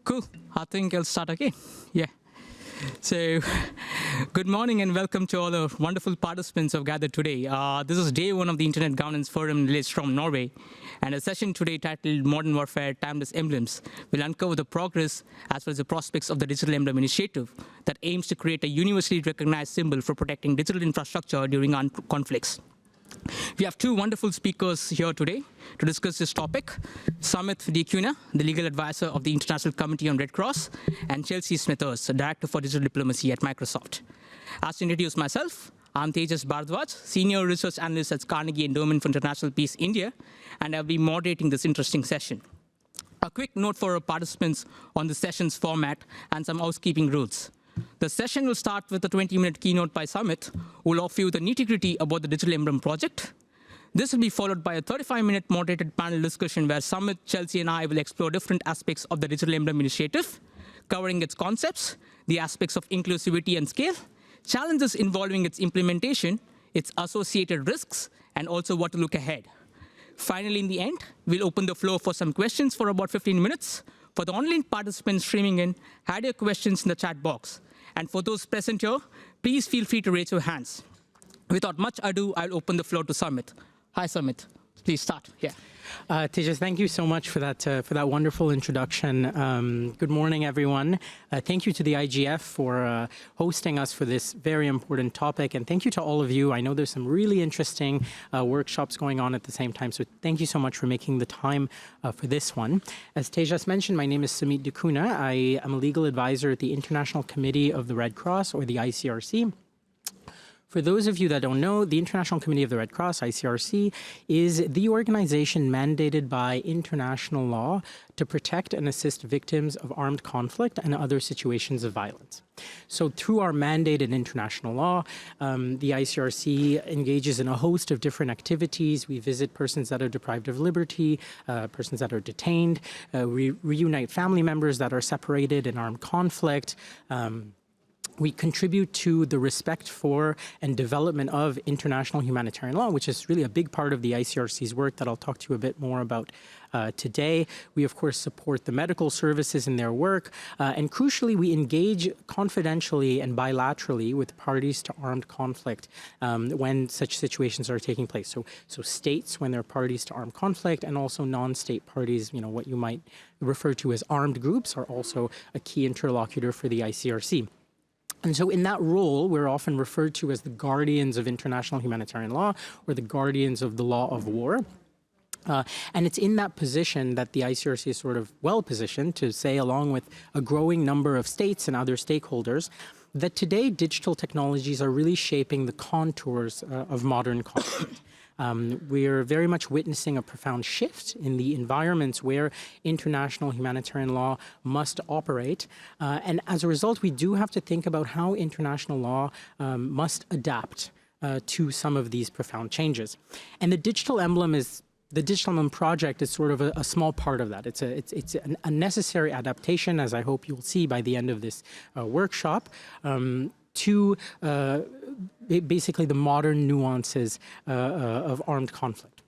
Cool. I think I'll start again. Yeah. So, good morning and welcome to all the wonderful participants who have gathered today. This is day one of the Internet Governance Forum released from Norway. And a session today titled Modern Warfare, Timeless Emblems will uncover the progress as well as the prospects of the Digital Emblem Initiative that aims to create a universally recognized symbol for protecting digital infrastructure during armed conflicts. We have two wonderful speakers here today to discuss this topic. Samit Diekuna, the legal advisor of the International Committee on Red Cross, and Chelsea Smithers, the Director for Digital Diplomacy at Microsoft. As to introduce myself, I'm Tejas Bharadwaj, Senior Research Analyst at Carnegie Endowment for International Peace, India, and I'll be moderating this interesting session. A quick note for our participants on the session's format and some housekeeping rules. The session will start with a 20-minute keynote by Samit, who will offer you the nitty-gritty about the Digital Emblem project. This will be followed by a 35-minute moderated panel discussion where Samit, Chelsea, and I will explore different aspects of the Digital Emblem Initiative, covering its concepts, the aspects of inclusivity and scale, challenges involving its implementation, its associated risks, and also what to look ahead. Finally, in the end, we'll open the floor for some questions for about 15 minutes. For the online participants streaming in, add your questions in the chat box. And for those present here, please feel free to raise your hands. Without much ado, I'll open the floor to Samit. Hi, Samit. Please start. Yeah. Tejas, thank you so much for that wonderful introduction. Good morning, everyone. Thank you to the IGF for hosting us for this very important topic, and thank you to all of you. I know there's some really interesting workshops going on at the same time, so thank you so much for making the time for this one. As Tejas mentioned, my name is Samit Diekuna. I am a legal advisor at the International Committee of the Red Cross, or the ICRC. For those of you that don't know, the International Committee of the Red Cross, ICRC, is the organization mandated by international law to protect and assist victims of armed conflict and other situations of violence. So through our mandated international law, the ICRC engages in a host of different activities. We visit persons that are deprived of liberty, persons that are detained. We reunite family members that are separated in armed conflict. We contribute to the respect for and development of international humanitarian law, which is really a big part of the ICRC's work that I'll talk to you a bit more about today. We, of course, support the medical services in their work. And crucially, we engage confidentially and bilaterally with parties to armed conflict when such situations are taking place. So states, when they're parties to armed conflict, and also non-state parties, what you might refer to as armed groups, are also a key interlocutor for the ICRC. And so in that role, we're often referred to as the guardians of international humanitarian law, or the guardians of the law of war. And it's in that position that the ICRC is sort of well-positioned to say, along with a growing number of states and other stakeholders, that today digital technologies are really shaping the contours of modern conflict. We're very much witnessing a profound shift in the environments where international humanitarian law must operate. And as a result, we do have to think about how international law must adapt to some of these profound changes. And the Digital Emblem project is sort of a small part of that. It's a necessary adaptation, as I hope you'll see by the end of this workshop, to basically the modern nuances of armed conflict.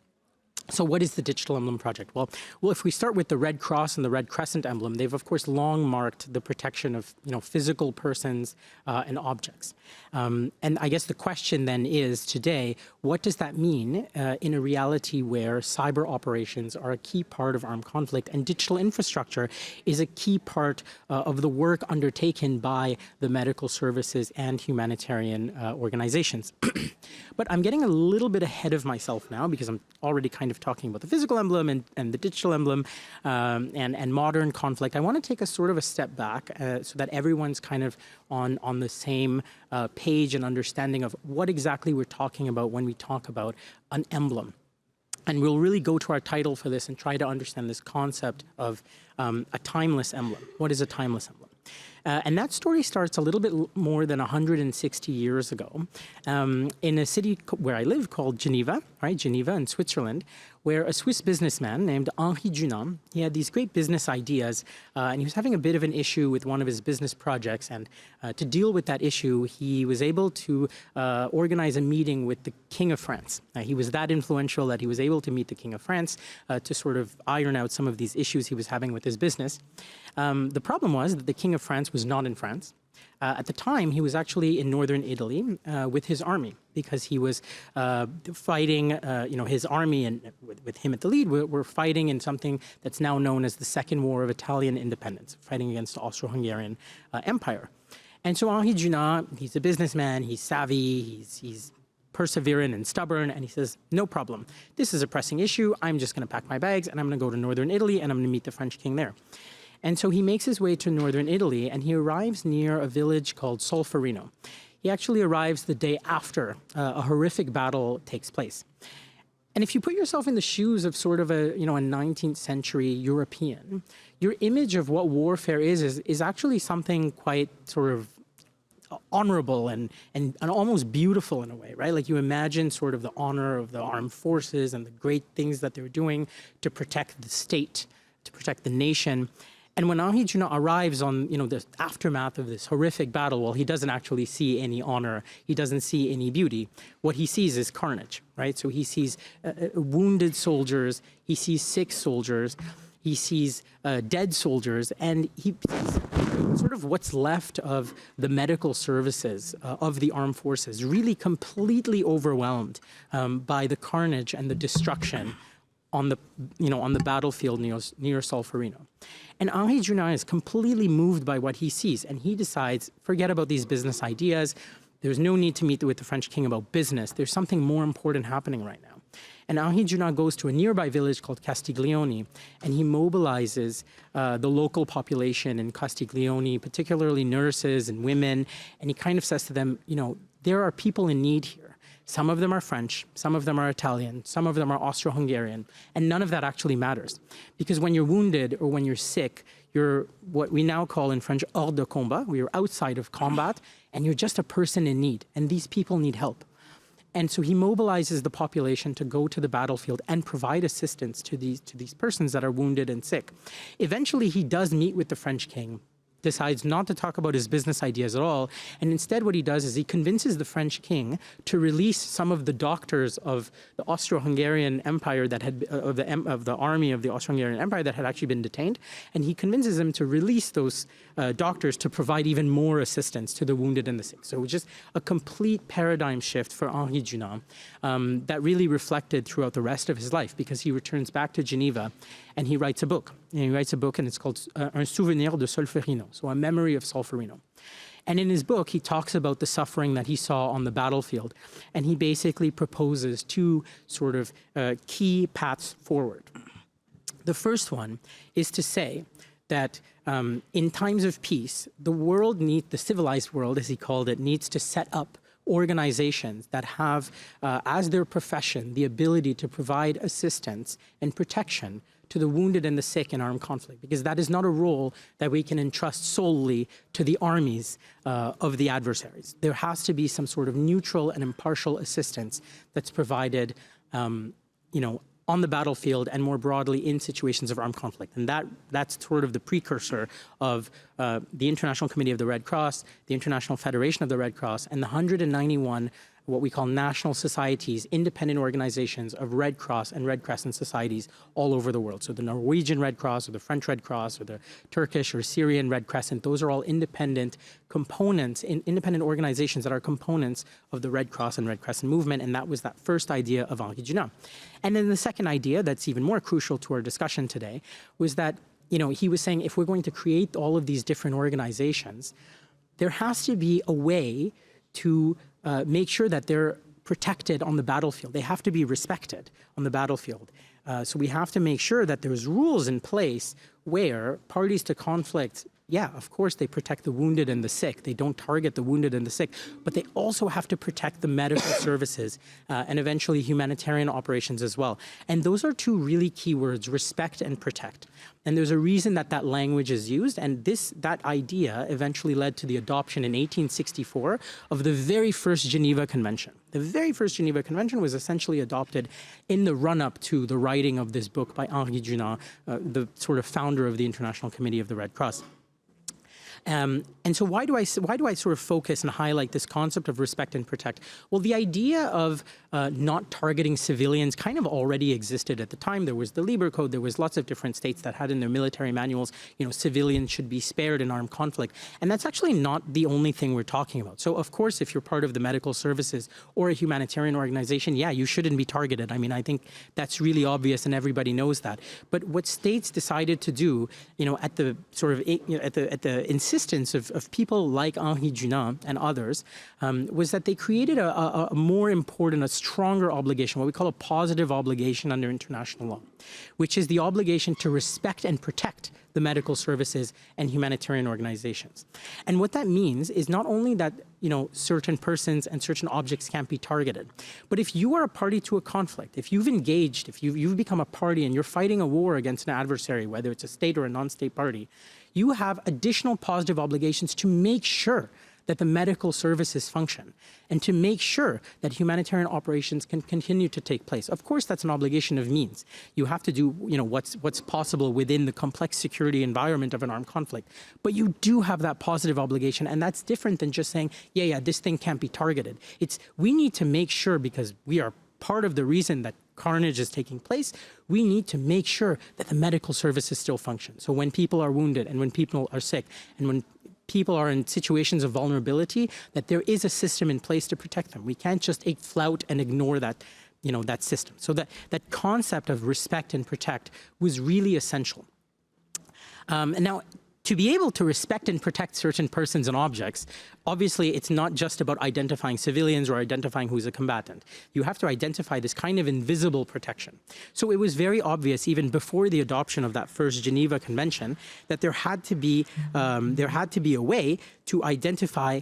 So what is the Digital Emblem project? Well, if we start with the Red Cross and the Red Crescent emblem, they've of course long marked the protection of physical persons and objects. And I guess the question then is today, what does that mean in a reality where cyber operations are a key part of armed conflict and digital infrastructure is a key part of the work undertaken by the medical services and humanitarian organizations? But I'm getting a little bit ahead of myself now because I'm already kind of talking about the physical emblem and the digital emblem and modern conflict. I want to take a sort of a step back so that everyone's kind of on the same page and understanding of what exactly we're talking about when we talk about an emblem. And we'll really go to our title for this and try to understand this concept of a timeless emblem. What is a timeless emblem? And that story starts a little bit more than 160 years ago in a city where I live called Geneva, right? Geneva in Switzerland, where a Swiss businessman named Henri Dunant, he had these great business ideas, and he was having a bit of an issue with one of his business projects. And to deal with that issue, he was able to organize a meeting with the King of France. He was that influential that he was able to meet the King of France to sort of iron out some of these issues he was having with his business. The problem was that the King of France was not in France. At the time, he was actually in northern Italy with his army because he was fighting, his army and with him at the lead were fighting in something that's now known as the Second War of Italian Independence, fighting against the Austro-Hungarian Empire. And so Henri Dunant, he's a businessman, he's savvy, he's perseverant and stubborn, and he says, no problem. This is a pressing issue. I'm just going to pack my bags and I'm going to go to northern Italy and I'm going to meet the French king there. And so he makes his way to northern Italy and he arrives near a village called Solferino. He actually arrives the day after a horrific battle takes place. And if you put yourself in the shoes of sort of a 19th century European, your image of what warfare is actually something quite sort of honorable and almost beautiful in a way, right? Like you imagine sort of the honor of the armed forces and the great things that they're doing to protect the state, to protect the nation. And when Henri Dunant arrives on, the aftermath of this horrific battle, well, he doesn't actually see any honor. He doesn't see any beauty. What he sees is carnage, right? So he sees wounded soldiers. He sees sick soldiers. He sees dead soldiers. And he sees sort of what's left of the medical services of the armed forces, really completely overwhelmed by the carnage and the destruction on the battlefield near Solferino. And Henri Dunant is completely moved by what he sees, and he decides, forget about these business ideas. There's no need to meet with the French king about business. There's something more important happening right now. And Henri Dunant goes to a nearby village called Castiglione, and he mobilizes the local population in Castiglione, particularly nurses and women, and he kind of says to them, there are people in need here. Some of them are French, some of them are Italian, some of them are Austro-Hungarian, and none of that actually matters. Because when you're wounded or when you're sick, you're what we now call in French hors de combat, where you're outside of combat, and you're just a person in need, and these people need help. And so he mobilizes the population to go to the battlefield and provide assistance to these persons that are wounded and sick. Eventually, he does meet with the French king, decides not to talk about his business ideas at all, and instead what he does is he convinces the French king to release some of the doctors of the Austro-Hungarian Empire that had of the army of the Austro-Hungarian Empire that had actually been detained, and he convinces them to release those doctors to provide even more assistance to the wounded and the sick. So it was just a complete paradigm shift for Henri Dunant that really reflected throughout the rest of his life, because he returns back to Geneva and he writes a book. And he writes a book, and it's called Un souvenir de Solferino, so a memory of Solferino. And in his book, he talks about the suffering that he saw on the battlefield, and he basically proposes two sort of key paths forward. The first one is to say that in times of peace, the civilized world, as he called it, needs to set up organizations that have as their profession the ability to provide assistance and protection to the wounded and the sick in armed conflict, because that is not a role that we can entrust solely to the armies of the adversaries. There has to be some sort of neutral and impartial assistance that's provided, on the battlefield and more broadly in situations of armed conflict. And that's sort of the precursor of the International Committee of the Red Cross, the International Federation of the Red Cross, and the 191 what we call national societies, independent organizations of Red Cross and Red Crescent societies all over the world. So the Norwegian Red Cross or the French Red Cross or the Turkish or Syrian Red Crescent, those are all independent components, independent organizations that are components of the Red Cross and Red Crescent movement, and that was that first idea of Henri Dunant. And then the second idea that's even more crucial to our discussion today was that, he was saying if we're going to create all of these different organizations, there has to be a way to make sure that they're protected on the battlefield. They have to be respected on the battlefield. So we have to make sure that there's rules in place where parties to conflict, yeah, of course, they protect the wounded and the sick. They don't target the wounded and the sick, but they also have to protect the medical services and eventually humanitarian operations as well. And those are two really key words, respect and protect. And there's a reason that that language is used, and that idea eventually led to the adoption in 1864 of the very first Geneva Convention. The very first Geneva Convention was essentially adopted in the run-up to the writing of this book by Henri Dunant, the sort of founder of the International Committee of the Red Cross. And so why do I sort of focus and highlight this concept of respect and protect? Well, the idea of not targeting civilians kind of already existed at the time. There was the Lieber Code. There was lots of different states that had in their military manuals, civilians should be spared in armed conflict. And that's actually not the only thing we're talking about. So of course, if you're part of the medical services or a humanitarian organization, yeah, you shouldn't be targeted. I mean, I think that's really obvious and everybody knows that. But what states decided to do, at the sort of, at the insistence of people like Henri Dunant and others, was that they created a more important, a stronger obligation, what we call a positive obligation under international law, which is the obligation to respect and protect the medical services and humanitarian organizations. And what that means is not only that, certain persons and certain objects can't be targeted, but if you are a party to a conflict, if you've engaged, if you've become a party and you're fighting a war against an adversary, whether it's a state or a non-state party, you have additional positive obligations to make sure that the medical services function and to make sure that humanitarian operations can continue to take place. Of course, that's an obligation of means. You have to do, what's possible within the complex security environment of an armed conflict. But you do have that positive obligation, and that's different than just saying, yeah, this thing can't be targeted. We need to make sure, because we are part of the reason that carnage is taking place, we need to make sure that the medical services still function. So when people are wounded and when people are sick and when people are in situations of vulnerability, that there is a system in place to protect them. We can't just flout and ignore that, that system. So that concept of respect and protect was really essential. And now, to be able to respect and protect certain persons and objects, obviously it's not just about identifying civilians or identifying who's a combatant. You have to identify this kind of invisible protection. So it was very obvious, even before the adoption of that first Geneva Convention, that there had to be a way to identify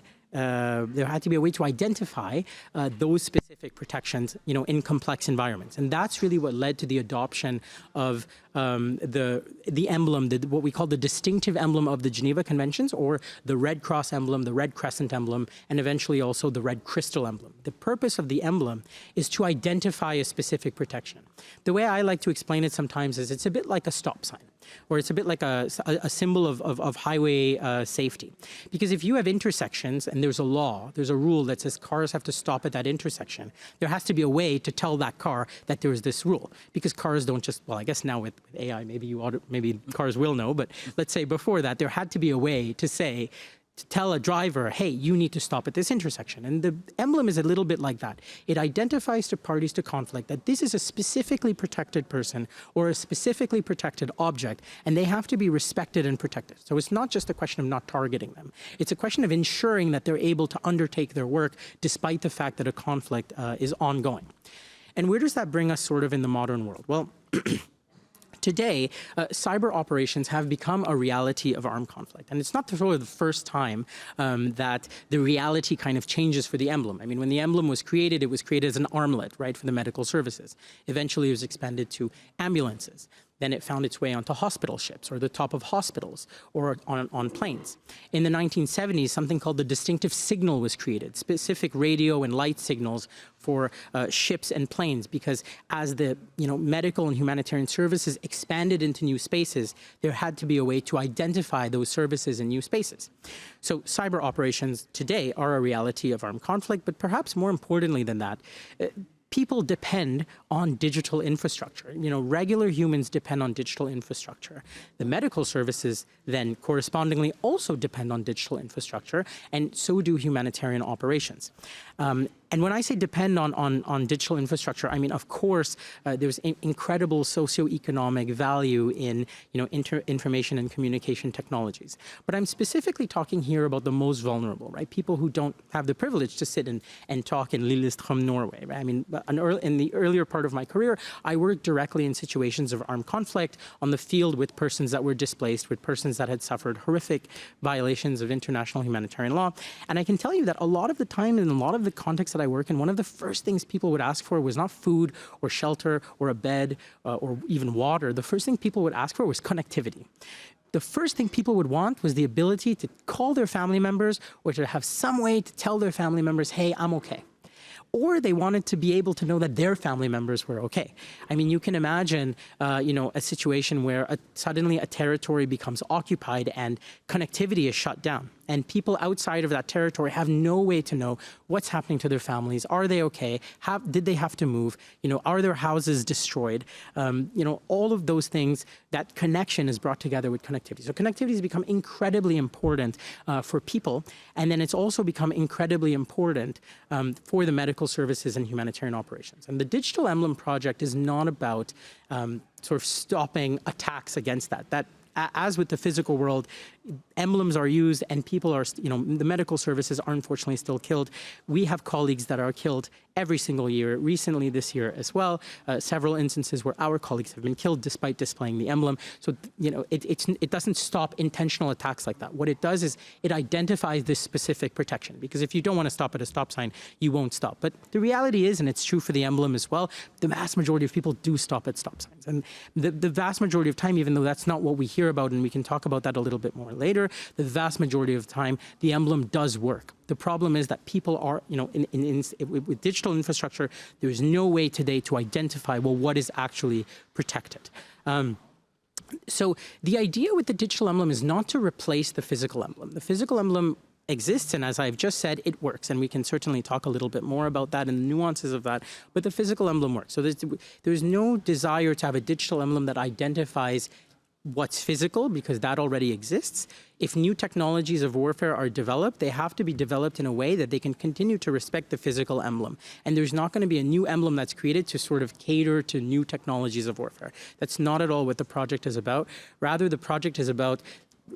those specific protections, in complex environments. And that's really what led to the adoption of the emblem, what we call the distinctive emblem of the Geneva Conventions, or the Red Cross emblem, the Red Crescent emblem, and eventually also the Red Crystal emblem. The purpose of the emblem is to identify a specific protection. The way I like to explain it sometimes is it's a bit like a stop sign, or it's a bit like a symbol of highway safety. Because if you have intersections and there's a law, there's a rule that says cars have to stop at that intersection, there has to be a way to tell that car that there is this rule. Because cars don't just, well, I guess now with AI, maybe cars will know, but let's say before that, there had to be a way to say, to tell a driver, hey, you need to stop at this intersection. And the emblem is a little bit like that. It identifies to parties to conflict that this is a specifically protected person or a specifically protected object, and they have to be respected and protected. So it's not just a question of not targeting them. It's a question of ensuring that they're able to undertake their work despite the fact that a conflict is ongoing. And where does that bring us sort of in the modern world? Well, today, cyber operations have become a reality of armed conflict. And it's not sort of the first time that the reality kind of changes for the emblem. I mean, when the emblem was created, it was created as an armlet, right, for the medical services. Eventually, it was expanded to ambulances. Then it found its way onto hospital ships or the top of hospitals or on planes. In the 1970s, something called the distinctive signal was created, specific radio and light signals for ships and planes, because as the medical and humanitarian services expanded into new spaces, there had to be a way to identify those services in new spaces. So cyber operations today are a reality of armed conflict, but perhaps more importantly than that, people depend on digital infrastructure. Regular humans depend on digital infrastructure. The medical services then correspondingly also depend on digital infrastructure, and so do humanitarian operations. And when I say depend on digital infrastructure, I mean, of course, there's incredible socioeconomic value in information and communication technologies. But I'm specifically talking here about the most vulnerable, right? People who don't have the privilege to sit and talk in Lillestrøm, Norway. Right? I mean, in the earlier part of my career, I worked directly in situations of armed conflict on the field with persons that were displaced, with persons that had suffered horrific violations of international humanitarian law. And I can tell you that a lot of the time, in a lot of the contexts that I work in, one of the first things people would ask for was not food or shelter or a bed or even water. The first thing people would ask for was connectivity. The first thing people would want was the ability to call their family members or to have some way to tell their family members, hey, I'm okay. Or they wanted to be able to know that their family members were okay. I mean, you can imagine, a situation where suddenly a territory becomes occupied and connectivity is shut down. And people outside of that territory have no way to know what's happening to their families. Are they okay? Did they have to move? Are their houses destroyed? All of those things, that connection is brought together with connectivity. So connectivity has become incredibly important for people. And then it's also become incredibly important for the medical services and humanitarian operations. And the Digital Emblem project is not about sort of stopping attacks against that. As with the physical world, emblems are used and people are, the medical services are unfortunately still killed. We have colleagues that are killed every single year, recently this year as well, several instances where our colleagues have been killed despite displaying the emblem. So, it doesn't stop intentional attacks like that. What it does is it identifies this specific protection, because if you don't want to stop at a stop sign, you won't stop. But the reality is, and it's true for the emblem as well, the vast majority of people do stop at stop signs. And the vast majority of time, even though that's not what we hear about, and we can talk about that a little bit more later, the vast majority of the time, the emblem does work. The problem is that people are, with digital infrastructure, there's no way today to identify, well, what is actually protected. So the idea with the digital emblem is not to replace the physical emblem. The physical emblem exists, and as I've just said, it works, and we can certainly talk a little bit more about that and the nuances of that, but the physical emblem works. So there's no desire to have a digital emblem that identifies what's physical, because that already exists. If new technologies of warfare are developed, they have to be developed in a way that they can continue to respect the physical emblem. And there's not going to be a new emblem that's created to sort of cater to new technologies of warfare. That's not at all what the project is about. Rather, the project is about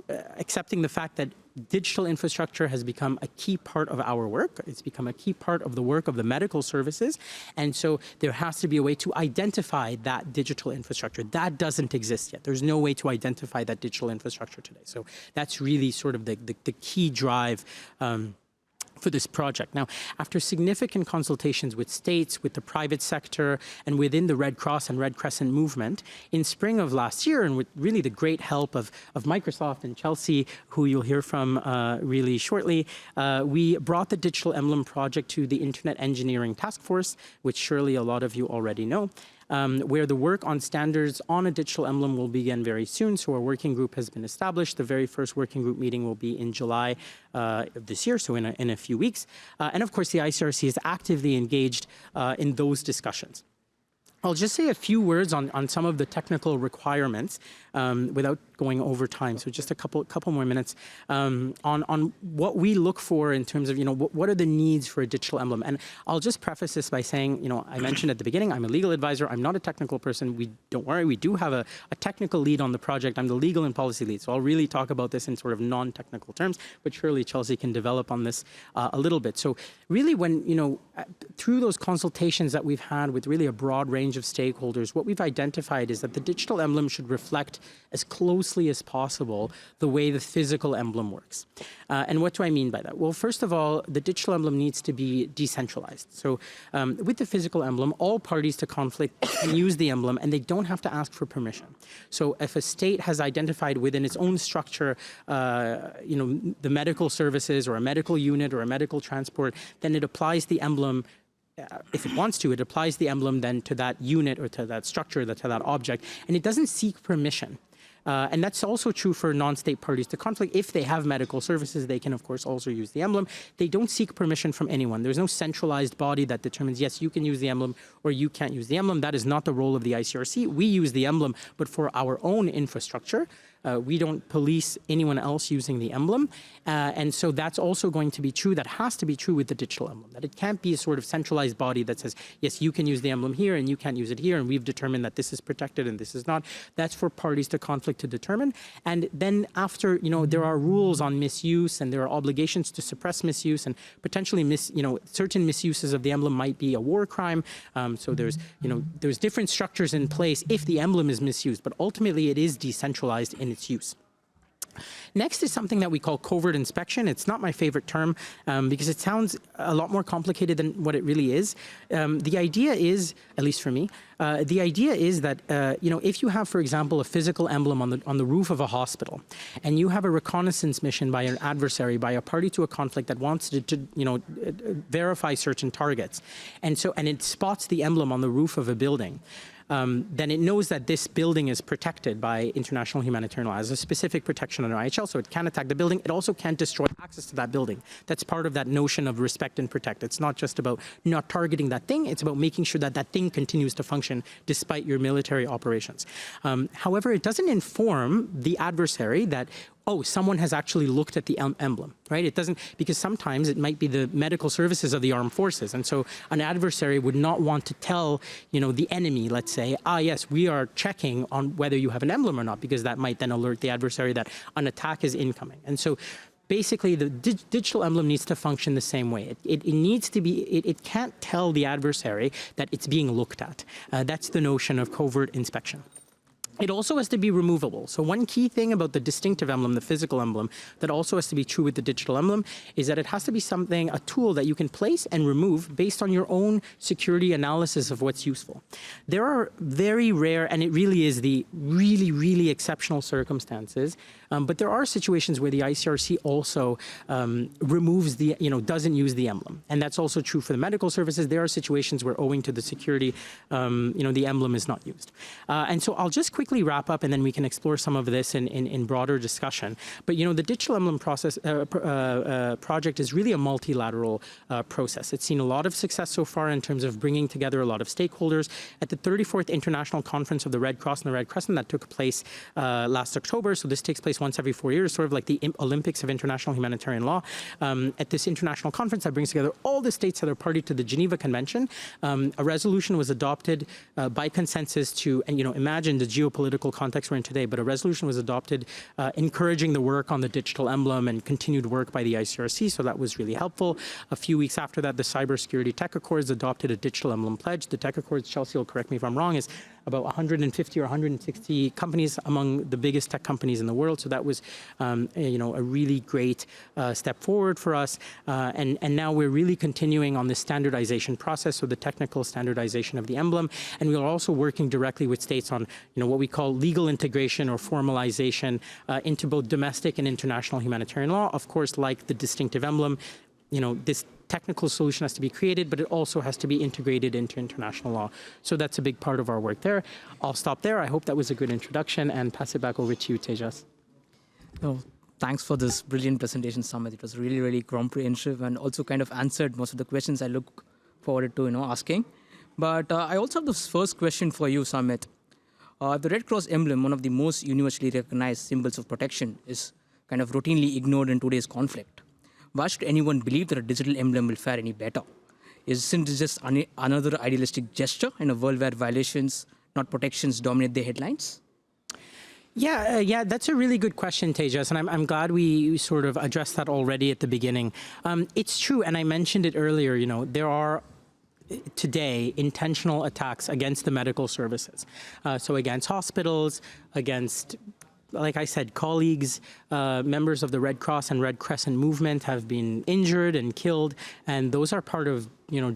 accepting the fact that digital infrastructure has become a key part of our work. It's become a key part of the work of the medical services. And so there has to be a way to identify that digital infrastructure. That doesn't exist yet. There's no way to identify that digital infrastructure today. So that's really sort of the key drive for this project. Now, after significant consultations with states, with the private sector, and within the Red Cross and Red Crescent movement, in spring of last year, and with really the great help of Microsoft and Chelsea, who you'll hear from really shortly, we brought the Digital Emblem project to the Internet Engineering Task Force, which surely a lot of you already know. Where the work on standards on a digital emblem will begin very soon. So a working group has been established. The very first working group meeting will be in July of this year, so in a few weeks. And of course, the ICRC is actively engaged in those discussions. I'll just say a few words on some of the technical requirements without going over time. So just a couple more minutes on what we look for in terms of, what are the needs for a digital emblem. And I'll just preface this by saying, I mentioned at the beginning, I'm a legal advisor. I'm not a technical person. Don't worry, we do have a technical lead on the project. I'm the legal and policy lead. So I'll really talk about this in sort of non-technical terms, but surely Chelsea can develop on this a little bit. So really when, through those consultations that we've had with really a broad range of stakeholders, what we've identified is that the digital emblem should reflect as closely as possible the way the physical emblem works. And what do I mean by that? Well, first of all, the digital emblem needs to be decentralized. So with the physical emblem, all parties to conflict can use the emblem and they don't have to ask for permission. So if a state has identified within its own structure, the medical services or a medical unit or a medical transport, then it applies the emblem. If it wants to, it applies the emblem then to that unit or to that structure, to that object, and it doesn't seek permission. And that's also true for non-state parties to conflict. If they have medical services, they can, of course, also use the emblem. They don't seek permission from anyone. There's no centralized body that determines, yes, you can use the emblem or you can't use the emblem. That is not the role of the ICRC. We use the emblem, but for our own infrastructure. We don't police anyone else using the emblem. And so that's also going to be true. That has to be true with the digital emblem, that it can't be a sort of centralized body that says, yes, you can use the emblem here and you can't use it here. And we've determined that this is protected and this is not. That's for parties to conflict to determine. And then after, there are rules on misuse and there are obligations to suppress misuse, and potentially certain misuses of the emblem might be a war crime. So there's different structures in place if the emblem is misused, but ultimately it is decentralized in its use. Next is something that we call covert inspection. It's not my favorite term because it sounds a lot more complicated than what it really is. The idea is, at least for me, the idea is that if you have, for example, a physical emblem on the roof of a hospital, and you have a reconnaissance mission by an adversary, by a party to a conflict that wants to verify certain targets, and it spots the emblem on the roof of a building. Then it knows that this building is protected by international humanitarian law as a specific protection under IHL, so it can attack the building. It also can't destroy access to that building. That's part of that notion of respect and protect. It's not just about not targeting that thing, it's about making sure that that thing continues to function despite your military operations. However, it doesn't inform the adversary that, oh, someone has actually looked at the emblem, right? It doesn't, because sometimes it might be the medical services of the armed forces. And so an adversary would not want to tell, the enemy, let's say, yes, we are checking on whether you have an emblem or not, because that might then alert the adversary that an attack is incoming. And so basically the digital emblem needs to function the same way. It needs to be, it can't tell the adversary that it's being looked at. That's the notion of covert inspection. It also has to be removable. So one key thing about the distinctive emblem, the physical emblem, that also has to be true with the digital emblem is that it has to be a tool that you can place and remove based on your own security analysis of what's useful. There are very rare, and it really is the really, really exceptional circumstances, but there are situations where the ICRC also removes doesn't use the emblem. And that's also true for the medical services. There are situations where, owing to the security, the emblem is not used. And so I'll just quickly wrap up, and then we can explore some of this in broader discussion. But the digital emblem project is really a multilateral process. It's seen a lot of success so far in terms of bringing together a lot of stakeholders. At the 34th International Conference of the Red Cross and the Red Crescent that took place last October, so this takes place once every 4 years, sort of like the Olympics of international humanitarian law. At this international conference that brings together all the states that are party to the Geneva Convention, a resolution was adopted by consensus to, and imagine the geopolitical context we're in today, but a resolution was adopted encouraging the work on the digital emblem and continued work by the ICRC, so that was really helpful. A few weeks after that, the Cybersecurity Tech Accords adopted a digital emblem pledge. The Tech Accords, Chelsea will correct me if I'm wrong, is about 150 or 160 companies among the biggest tech companies in the world. So that was, a really great step forward for us. And now we're really continuing on the standardization process, so the technical standardization of the emblem. And we are also working directly with states on, what we call legal integration or formalization into both domestic and international humanitarian law. Of course, like the distinctive emblem, this technical solution has to be created, but it also has to be integrated into international law. So that's a big part of our work there. I'll stop there. I hope that was a good introduction and pass it back over to you, Tejas. Oh, thanks for this brilliant presentation, Samit. It was really, really comprehensive and also kind of answered most of the questions I look forward to, asking. But I also have this first question for you, Samit. The Red Cross emblem, one of the most universally recognized symbols of protection, is kind of routinely ignored in today's conflict. Why should anyone believe that a digital emblem will fare any better? Isn't it just another idealistic gesture in a world where violations, not protections, dominate the headlines? Yeah, that's a really good question, Tejas, and I'm glad we sort of addressed that already at the beginning. It's true, and I mentioned it earlier, there are today intentional attacks against the medical services. So against hospitals, against, like I said, colleagues, members of the Red Cross and Red Crescent movement have been injured and killed, and those are part of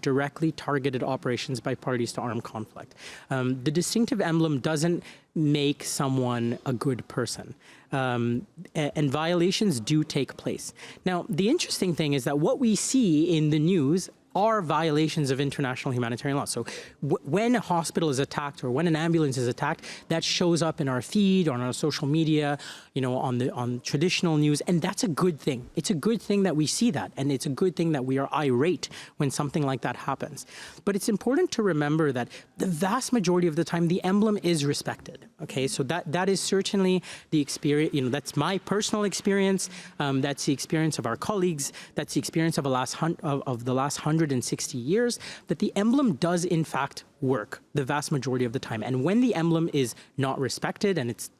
directly targeted operations by parties to armed conflict. The distinctive emblem doesn't make someone a good person, and violations do take place. Now, the interesting thing is that what we see in the news are violations of international humanitarian law. So when a hospital is attacked or when an ambulance is attacked, that shows up in our feed, on our social media, on traditional news, and that's a good thing. It's a good thing that we see that, and it's a good thing that we are irate when something like that happens. But it's important to remember that the vast majority of the time, the emblem is respected. Okay, so that is certainly the experience. That's my personal experience. That's the experience of our colleagues. That's the experience of the last 160 years. That the emblem does in fact work the vast majority of the time. And when the emblem is not respected and it's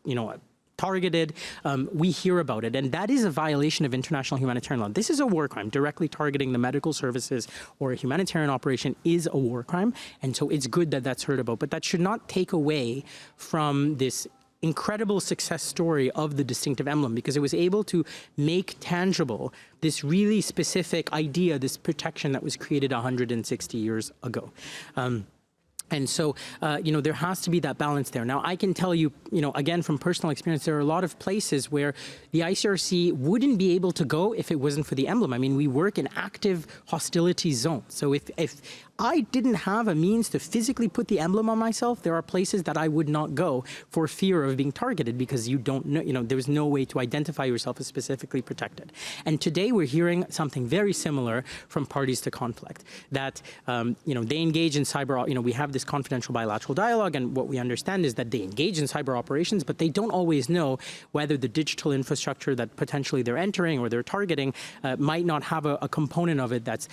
targeted, we hear about it. And that is a violation of international humanitarian law. This is a war crime. Directly targeting the medical services or a humanitarian operation is a war crime. And so it's good that that's heard about. But that should not take away from this incredible success story of the distinctive emblem, because it was able to make tangible this really specific idea, this protection that was created 160 years ago. And so, there has to be that balance there. Now, I can tell you, again, from personal experience, there are a lot of places where the ICRC wouldn't be able to go if it wasn't for the emblem. I mean, we work in active hostility zones. So if I didn't have a means to physically put the emblem on myself, there are places that I would not go for fear of being targeted, because you don't know, there's no way to identify yourself as specifically protected. And today we're hearing something very similar from parties to conflict, that, they engage in cyber, we have this confidential bilateral dialogue, and what we understand is that they engage in cyber operations, but they don't always know whether the digital infrastructure that potentially they're entering or they're targeting might not have a component of it that's,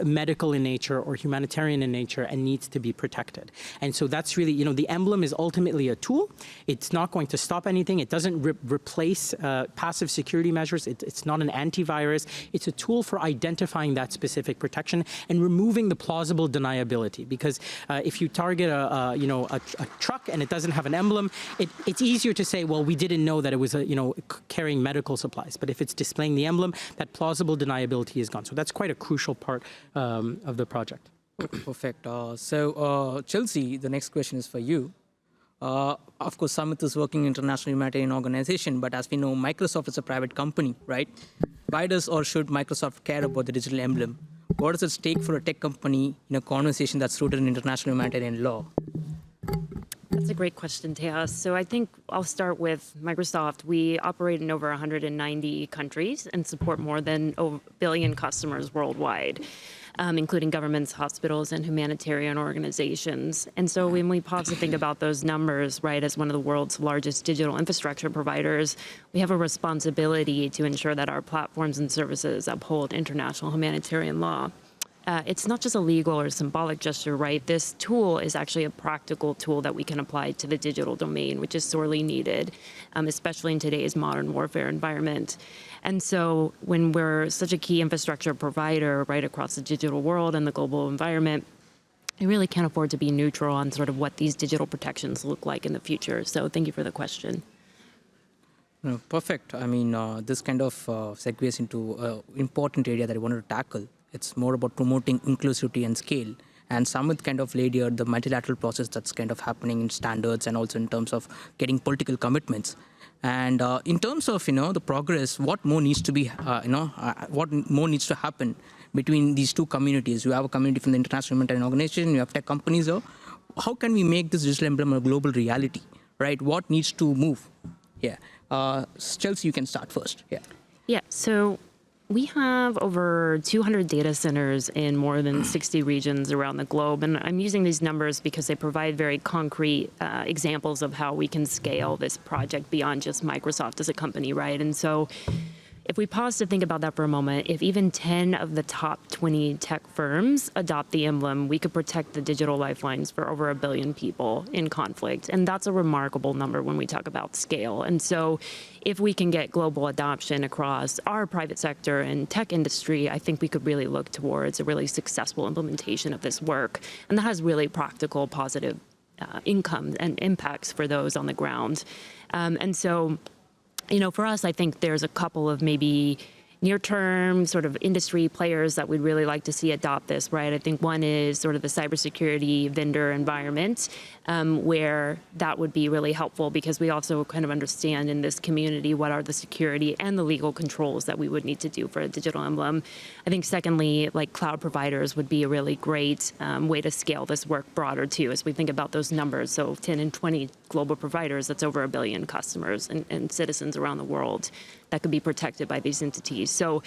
medical in nature or humanitarian in nature and needs to be protected. And so that's really, the emblem is ultimately a tool. It's not going to stop anything. It doesn't replace passive security measures. It's not an antivirus. It's a tool for identifying that specific protection and removing the plausible deniability. Because if you target a truck and it doesn't have an emblem, it's easier to say, well, we didn't know that it was carrying medical supplies. But if it's displaying the emblem, that plausible deniability is gone. So that's quite a crucial part of the project. Perfect. So, Chelsea, the next question is for you. Of course, Summit is working in international humanitarian organization, but as we know, Microsoft is a private company, right? Why does or should Microsoft care about the digital emblem? What does it take for a tech company in a conversation that's rooted in international humanitarian law? That's a great question, Tejas. So I think I'll start with Microsoft. We operate in over 190 countries and support more than a billion customers worldwide, including governments, hospitals, and humanitarian organizations. And so when we pause to think about those numbers, right, as one of the world's largest digital infrastructure providers, we have a responsibility to ensure that our platforms and services uphold international humanitarian law. It's not just a legal or symbolic gesture, right? This tool is actually a practical tool that we can apply to the digital domain, which is sorely needed, especially in today's modern warfare environment. And so when we're such a key infrastructure provider right across the digital world and the global environment, we really can't afford to be neutral on sort of what these digital protections look like in the future. So thank you for the question. No, perfect. I mean, this kind of segues into an important area that I wanted to tackle. It's more about promoting inclusivity and scale. And Summit kind of laid here the multilateral process that's kind of happening in standards and also in terms of getting political commitments. And in terms of, the progress, what more needs to be, what more needs to happen between these two communities? You have a community from the International Humanitarian Organization, you have tech companies. How can we make this digital emblem a global reality, right? What needs to move? Yeah. Chelsea, you can start first. Yeah, so we have over 200 data centers in more than 60 regions around the globe. And I'm using these numbers because they provide very concrete examples of how we can scale this project beyond just Microsoft as a company, right? And so if we pause to think about that for a moment, if even 10 of the top 20 tech firms adopt the emblem, we could protect the digital lifelines for over 1 billion people in conflict. And that's a remarkable number when we talk about scale. And so if we can get global adoption across our private sector and tech industry, I think we could really look towards a really successful implementation of this work. And that has really practical, positive income and impacts for those on the ground. And so, for us, I think there's a couple of maybe near-term sort of industry players that we'd really like to see adopt this, right? I think one is sort of the cybersecurity vendor environment, where that would be really helpful because we also kind of understand in this community what are the security and the legal controls that we would need to do for a digital emblem. I think secondly, like cloud providers would be a really great way to scale this work broader too, as we think about those numbers. So 10 and 20 global providers, that's over 1 billion customers and citizens around the world that could be protected by these entities. So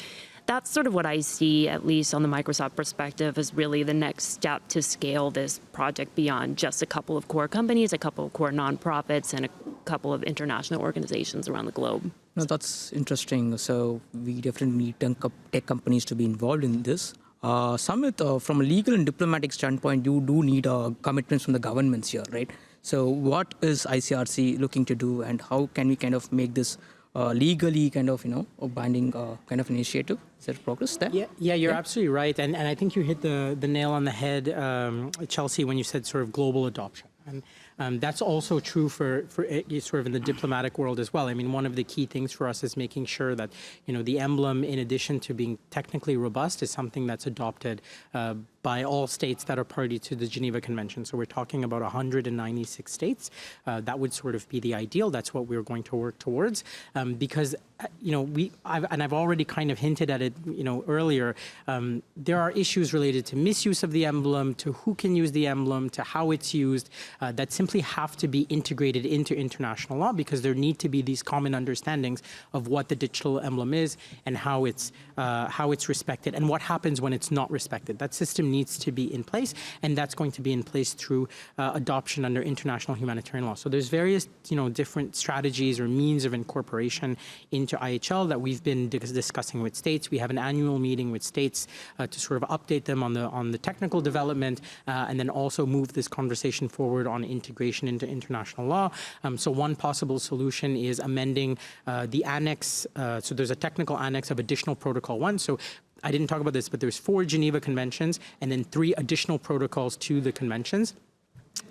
that's sort of what I see, at least on the Microsoft perspective, as really the next step to scale this project beyond just a couple of core companies, a couple of core nonprofits, and a couple of international organizations around the globe. No, that's interesting. So we definitely need tech companies to be involved in this. Samit, from a legal and diplomatic standpoint, you do need commitments from the governments here, right? So what is ICRC looking to do, and how can we kind of make this legally kind of, a binding kind of initiative? Is there progress there? Yeah, you're absolutely right. And I think you hit the nail on the head, Chelsea, when you said sort of global adoption. And that's also true for sort of in the diplomatic world as well. I mean, one of the key things for us is making sure that, the emblem, in addition to being technically robust, is something that's adopted by all states that are party to the Geneva Convention. So we're talking about 196 states. That would sort of be the ideal. That's what we're going to work towards. Because, I've already kind of hinted at it, earlier, there are issues related to misuse of the emblem, to who can use the emblem, to how it's used, that simply have to be integrated into international law, because there need to be these common understandings of what the digital emblem is and how it's respected and what happens when it's not respected. That system needs to be in place, and that's going to be in place through adoption under international humanitarian law. So there's various, different strategies or means of incorporation into IHL that we've been discussing with states. We have an annual meeting with states to sort of update them on the technical development, and then also move this conversation forward on integration into international law. So one possible solution is amending the annex. So there's a technical annex of additional protocol 1. So I didn't talk about this, but there's 4 Geneva Conventions and then 3 additional protocols to the conventions.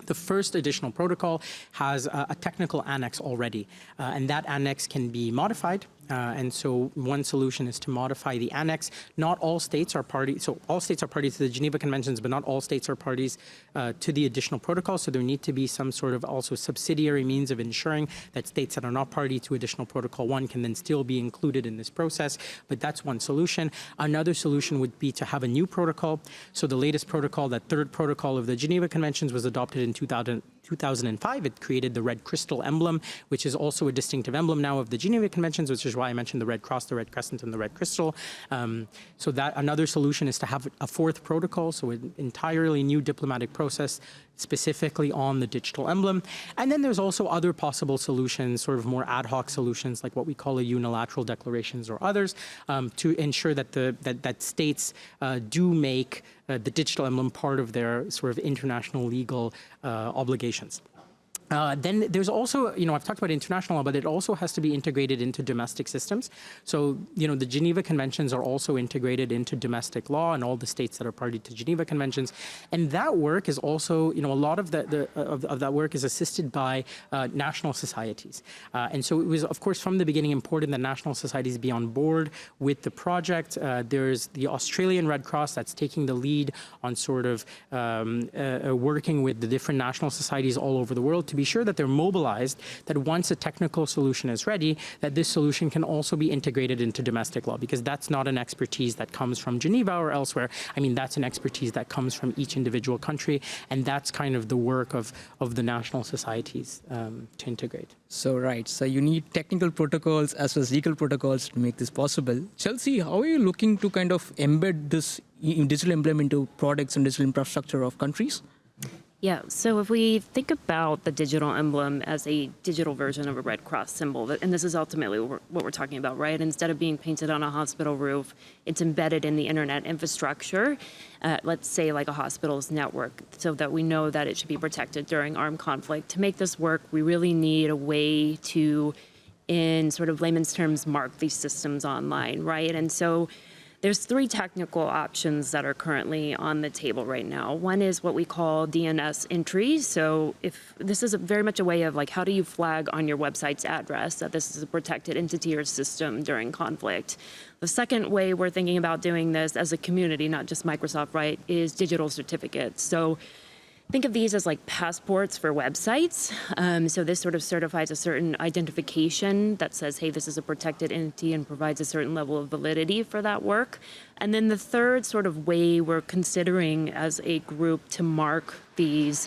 The first additional protocol has a technical annex already, and that annex can be modified. And so one solution is to modify the annex. Not all states are parties. So all states are parties to the Geneva Conventions, but not all states are parties to the additional protocol. So there need to be some sort of also subsidiary means of ensuring that states that are not party to additional protocol 1 can then still be included in this process. But that's one solution. Another solution would be to have a new protocol. So the latest protocol, that third protocol of the Geneva Conventions, was adopted in 2005. It created the red crystal emblem, which is also a distinctive emblem now of the Geneva Conventions, which is why I mentioned the red cross, the red crescent, and the red crystal. So that another solution is to have a 4th protocol, so an entirely new diplomatic process specifically on the digital emblem. And then there's also other possible solutions, sort of more ad hoc solutions, like what we call a unilateral declarations or others, to ensure that that states do make the digital emblem part of their sort of international legal obligations. Then there's also, I've talked about international law, but it also has to be integrated into domestic systems. So, the Geneva Conventions are also integrated into domestic law and all the states that are party to Geneva Conventions. And that work is also, a lot of that work is assisted by national societies. And so it was, of course, from the beginning important that national societies be on board with the project. There's the Australian Red Cross that's taking the lead on sort of working with the different national societies all over the world to be sure that they're mobilized, that once a technical solution is ready, that this solution can also be integrated into domestic law, because that's not an expertise that comes from Geneva or elsewhere. I mean, that's an expertise that comes from each individual country, and that's kind of the work of the national societies to integrate. So you need technical protocols as well as legal protocols to make this possible. Chelsea, how are you looking to kind of embed this digital emblem into products and digital infrastructure of countries? Yeah, so if we think about the digital emblem as a digital version of a Red Cross symbol, and this is ultimately what we're talking about, right? Instead of being painted on a hospital roof, it's embedded in the internet infrastructure, let's say like a hospital's network, so that we know that it should be protected during armed conflict. To make this work, we really need a way to, in sort of layman's terms, mark these systems online, right? And so There's three technical options that are currently on the table right now. One is what we call DNS entry. So if this is very much a way of like, how do you flag on your website's address that this is a protected entity or system during conflict? The second way we're thinking about doing this as a community, not just Microsoft, right, is digital certificates. So think of these as like passports for websites. So this sort of certifies a certain identification that says, hey, this is a protected entity and provides a certain level of validity for that work. And then the third sort of way we're considering as a group to mark these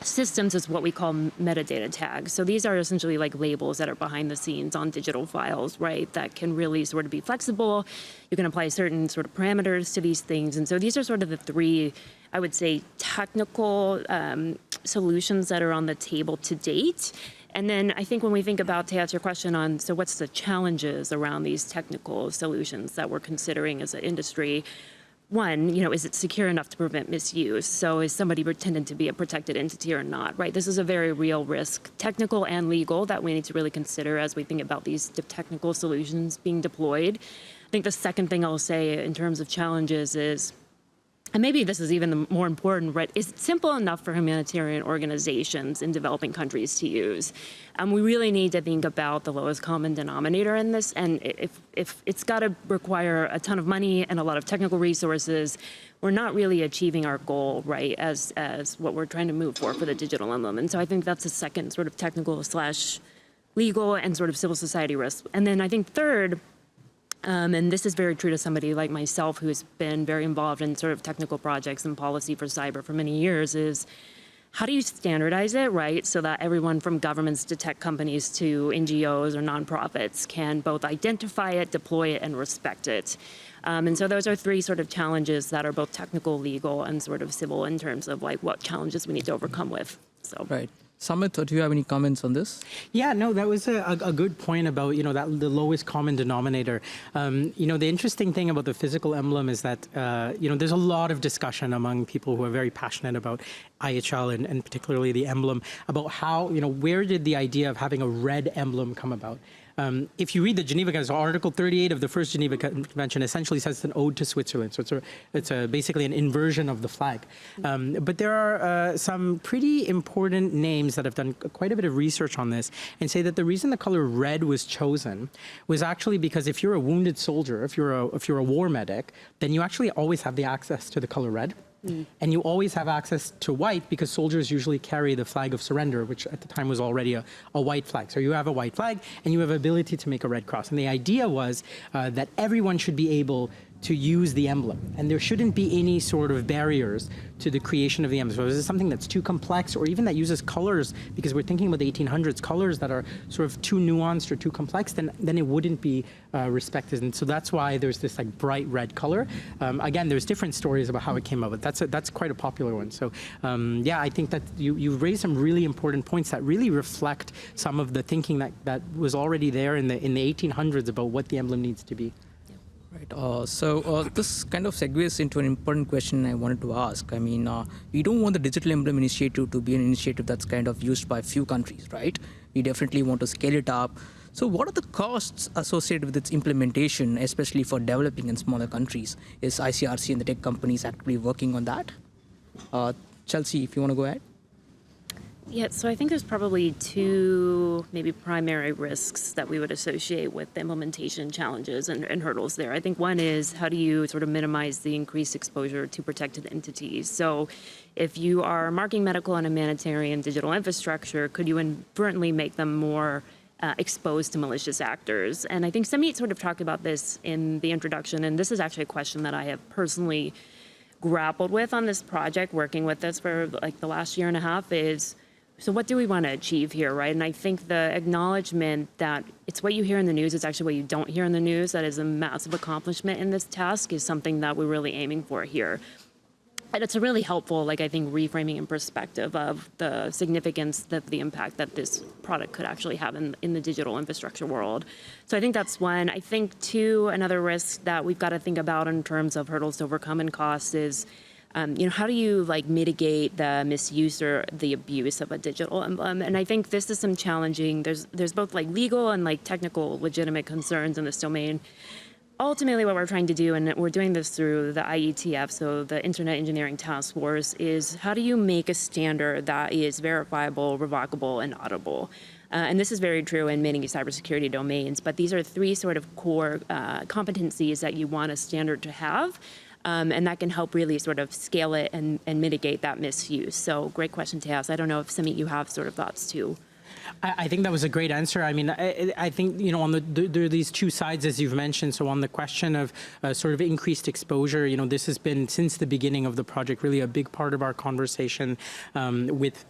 systems is what we call metadata tags. So these are essentially like labels that are behind the scenes on digital files, right, that can really sort of be flexible. You can apply certain sort of parameters to these things. And so these are sort of the three, I would say, technical solutions that are on the table to date. And then I think when we think about, to answer your question on, so what's the challenges around these technical solutions that we're considering as an industry? One, is it secure enough to prevent misuse? So is somebody pretending to be a protected entity or not, right? This is a very real risk, technical and legal, that we need to really consider as we think about these technical solutions being deployed. I think the second thing I'll say in terms of challenges is, and maybe this is even the more important, right, is it simple enough for humanitarian organizations in developing countries to use? And we really need to think about the lowest common denominator in this. And if it's got to require a ton of money and a lot of technical resources, we're not really achieving our goal, right, as what we're trying to move for the digital emblem. And so I think that's a second sort of technical / legal and sort of civil society risk. And then I think third, and this is very true to somebody like myself who's been very involved in sort of technical projects and policy for cyber for many years, is how do you standardize it, right, so that everyone from governments to tech companies to NGOs or nonprofits can both identify it, deploy it, and respect it. And so those are three sort of challenges that are both technical, legal, and sort of civil in terms of like what challenges we need to overcome with. So. Right. Samit, do you have any comments on this? Yeah, no, that was a good point about, that the lowest common denominator. The interesting thing about the physical emblem is that, there's a lot of discussion among people who are very passionate about IHL and particularly the emblem about how, where did the idea of having a red emblem come about? If you read the Geneva Convention, Article 38 of the first Geneva Convention essentially says it's an ode to Switzerland. So it's basically an inversion of the flag. But there are some pretty important names that have done quite a bit of research on this and say that the reason the color red was chosen was actually because if you're a wounded soldier, if you're a war medic, then you actually always have the access to the color red. And you always have access to white because soldiers usually carry the flag of surrender, which at the time was already a white flag. So you have a white flag and you have ability to make a red cross. And the idea was that everyone should be able to use the emblem. And there shouldn't be any sort of barriers to the creation of the emblem. So if it's something that's too complex or even that uses colors, because we're thinking about the 1800s, colors that are sort of too nuanced or too complex, then it wouldn't be respected. And so that's why there's this like bright red color. Again, there's different stories about how it came about. That's quite a popular one. So yeah, I think that you've raised some really important points that really reflect some of the thinking that was already there in the 1800s about what the emblem needs to be. Right. So this kind of segues into an important question I wanted to ask. I mean, we don't want the Digital Emblem Initiative to be an initiative that's kind of used by a few countries, right? We definitely want to scale it up. So what are the costs associated with its implementation, especially for developing and smaller countries? Is ICRC and the tech companies actively working on that? Chelsea, if you want to go ahead. Yeah, so I think there's probably two maybe primary risks that we would associate with the implementation challenges and hurdles there. I think one is how do you sort of minimize the increased exposure to protected entities? So if you are marking medical and humanitarian digital infrastructure, could you inadvertently make them more exposed to malicious actors? And I think Samit sort of talked about this in the introduction, and this is actually a question that I have personally grappled with on this project, working with this for like the last year and a half is, so what do we want to achieve here, right? And I think the acknowledgement that it's what you hear in the news, it's actually what you don't hear in the news, that is a massive accomplishment in this task is something that we're really aiming for here. And it's a really helpful, I think, reframing and perspective of the significance of the impact that this product could actually have in the digital infrastructure world. So I think that's one. I think, two, another risk that we've got to think about in terms of hurdles to overcome and costs is, how do you mitigate the misuse or the abuse of a digital emblem? And I think this is some challenging. There's both legal and technical legitimate concerns in this domain. ultimately what we're trying to do, and we're doing this through the IETF, so the Internet Engineering Task Force, is how do you make a standard that is verifiable, revocable, and auditable? And this is very true in many cybersecurity domains, but these are three sort of core competencies that you want a standard to have, and that can help really sort of scale it and mitigate that misuse. So great question to ask. I don't know if Samit, you have sort of thoughts too. I think that was a great answer. I mean, I think, you know, on there are these two sides, as you've mentioned. So on the question of sort of increased exposure, you know, this has been, since the beginning of the project, really a big part of our conversation with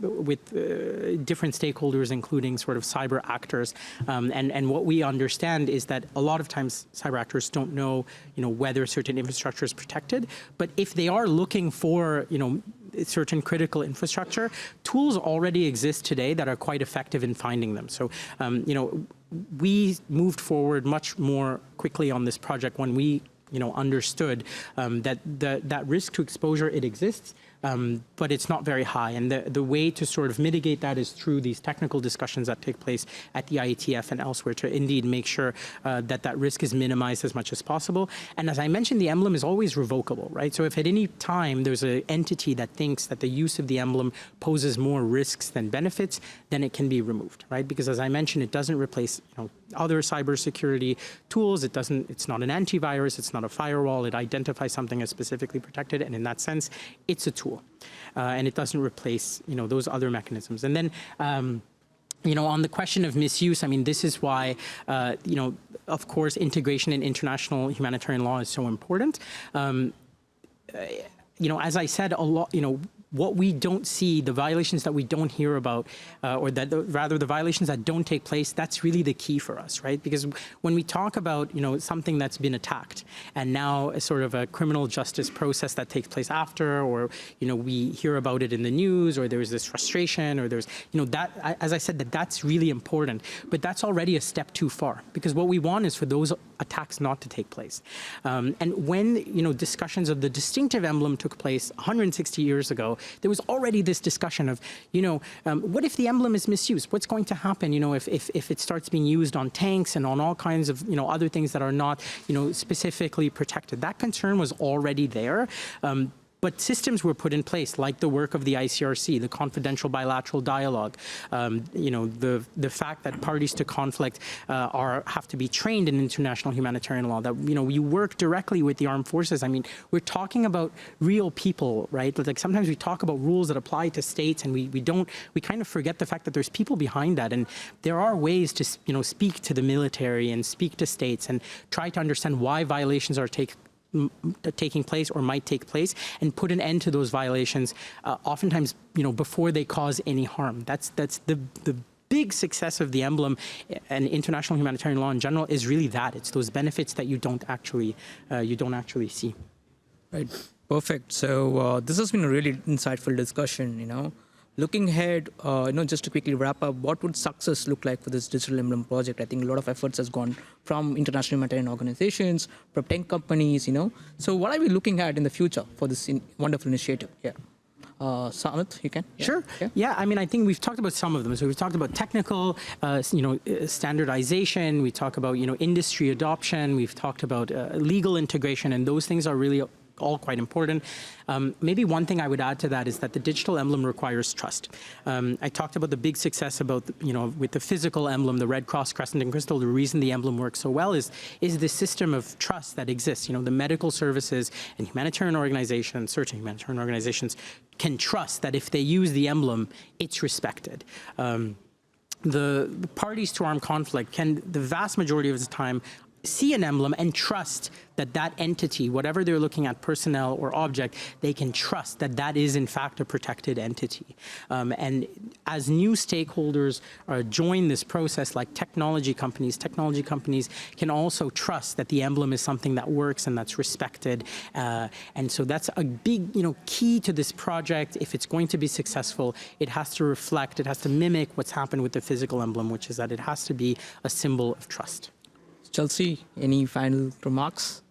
different stakeholders, including sort of cyber actors. And what we understand is that a lot of times cyber actors don't know, you know, whether certain infrastructure is protected. But if they are looking for, you know, certain critical infrastructure, tools already exist today that are quite effective in finding them. So, you know, we moved forward much more quickly on this project when we, you know, understood that that risk to exposure, it exists, but it's not very high. And the way to sort of mitigate that is through these technical discussions that take place at the IETF and elsewhere to indeed make sure that that risk is minimized as much as possible. And as I mentioned, the emblem is always revocable, right? So if at any time there's an entity that thinks that the use of the emblem poses more risks than benefits, then it can be removed, right? Because as I mentioned, it doesn't replace, you know, other cybersecurity tools. It's not an antivirus, it's not a firewall. It identifies something as specifically protected, and in that sense, it's a tool, and it doesn't replace, you know, those other mechanisms. And then, you know, on the question of misuse, I mean, this is why, you know, of course, integration in international humanitarian law is so important. You know, as I said, a lot, you know, what we don't see, the violations that we don't hear about, or that rather the violations that don't take place, that's really the key for us, right? Because when we talk about, you know, something that's been attacked and now a sort of a criminal justice process that takes place after, or, you know, we hear about it in the news, or there's this frustration, or there's, you know, that, as I said, that's really important, but that's already a step too far, because what we want is for those attacks not to take place. And when, you know, discussions of the distinctive emblem took place 160 years ago, there was already this discussion of, you know, what if the emblem is misused? What's going to happen, you know, if it starts being used on tanks and on all kinds of, you know, other things that are not, you know, specifically protected? That concern was already there. But systems were put in place, like the work of the ICRC, the confidential bilateral dialogue, you know, the fact that parties to conflict have to be trained in international humanitarian law, that, you know, you work directly with the armed forces. I mean, we're talking about real people, right? Like sometimes we talk about rules that apply to states, and we kind of forget the fact that there's people behind that. And there are ways to, you know, speak to the military and speak to states and try to understand why violations are taking place or might take place, and put an end to those violations, oftentimes, you know, before they cause any harm. That's the big success of the emblem and international humanitarian law in general, is really that. It's those benefits that you don't actually see. Right. Perfect. So this has been a really insightful discussion, you know. Looking ahead, you know, just to quickly wrap up, what would success look like for this digital emblem project? I think a lot of efforts has gone from international humanitarian organizations, from tech companies, you know. So what are we looking at in the future for this wonderful initiative? Yeah. Samit, you can? Yeah. Sure. Yeah, I mean, I think we've talked about some of them. So we've talked about technical, you know, standardization. We talk about, you know, industry adoption. We've talked about legal integration, and those things are really all quite important. Maybe one thing I would add to that is that the digital emblem requires trust. I talked about the big success about, you know, with the physical emblem, the red cross, crescent, and crystal. The reason the emblem works so well is the system of trust that exists. You know, the medical services and humanitarian organizations, certain humanitarian organizations, can trust that if they use the emblem, it's respected. The parties to armed conflict can, the vast majority of the time, see an emblem and trust that that entity, whatever they're looking at, personnel or object, they can trust that that is in fact a protected entity. And as new stakeholders join this process, like technology companies can also trust that the emblem is something that works and that's respected. And so that's a big, you know, key to this project. If it's going to be successful, it has to reflect, it has to mimic what's happened with the physical emblem, which is that it has to be a symbol of trust. Chelsea, any final remarks?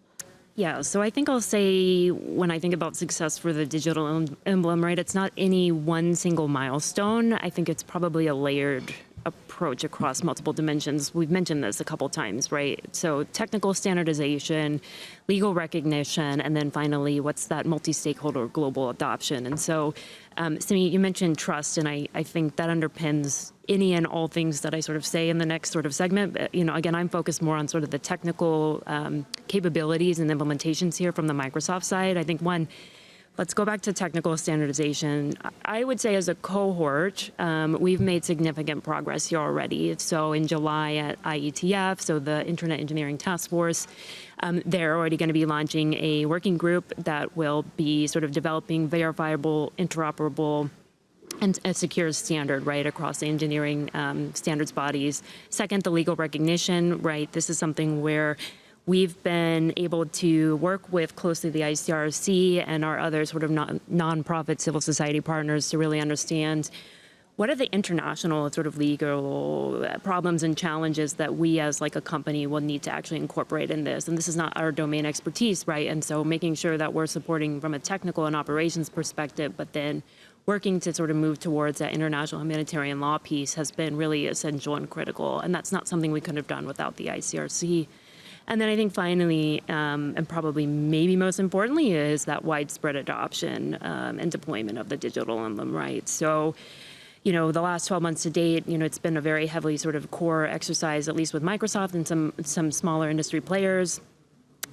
Yeah, so I think I'll say when I think about success for the digital emblem, right, it's not any one single milestone. I think it's probably a layered approach across multiple dimensions. We've mentioned this a couple times, right? So technical standardization, legal recognition, and then finally, what's that multi-stakeholder global adoption? And so, Simi, you mentioned trust, and I think that underpins any and all things that I sort of say in the next sort of segment. But, again, I'm focused more on sort of the technical capabilities and implementations here from the Microsoft side. I think one, let's go back to technical standardization. I would say as a cohort, we've made significant progress here already. So in July at IETF, so the Internet Engineering Task Force, they're already going to be launching a working group that will be sort of developing verifiable, interoperable, and a secure standard, right, across the engineering standards bodies. Second, the legal recognition, right? This is something where we've been able to work with closely the ICRC and our other sort of nonprofit civil society partners to really understand what are the international sort of legal problems and challenges that we as like a company will need to actually incorporate in this. And this is not our domain expertise, right? And so making sure that we're supporting from a technical and operations perspective, but then working to sort of move towards that international humanitarian law piece has been really essential and critical. And that's not something we could have done without the ICRC. And then I think finally, and probably maybe most importantly, is that widespread adoption and deployment of the digital emblem, right? So, the last 12 months to date, it's been a very heavily sort of core exercise, at least with Microsoft and some smaller industry players.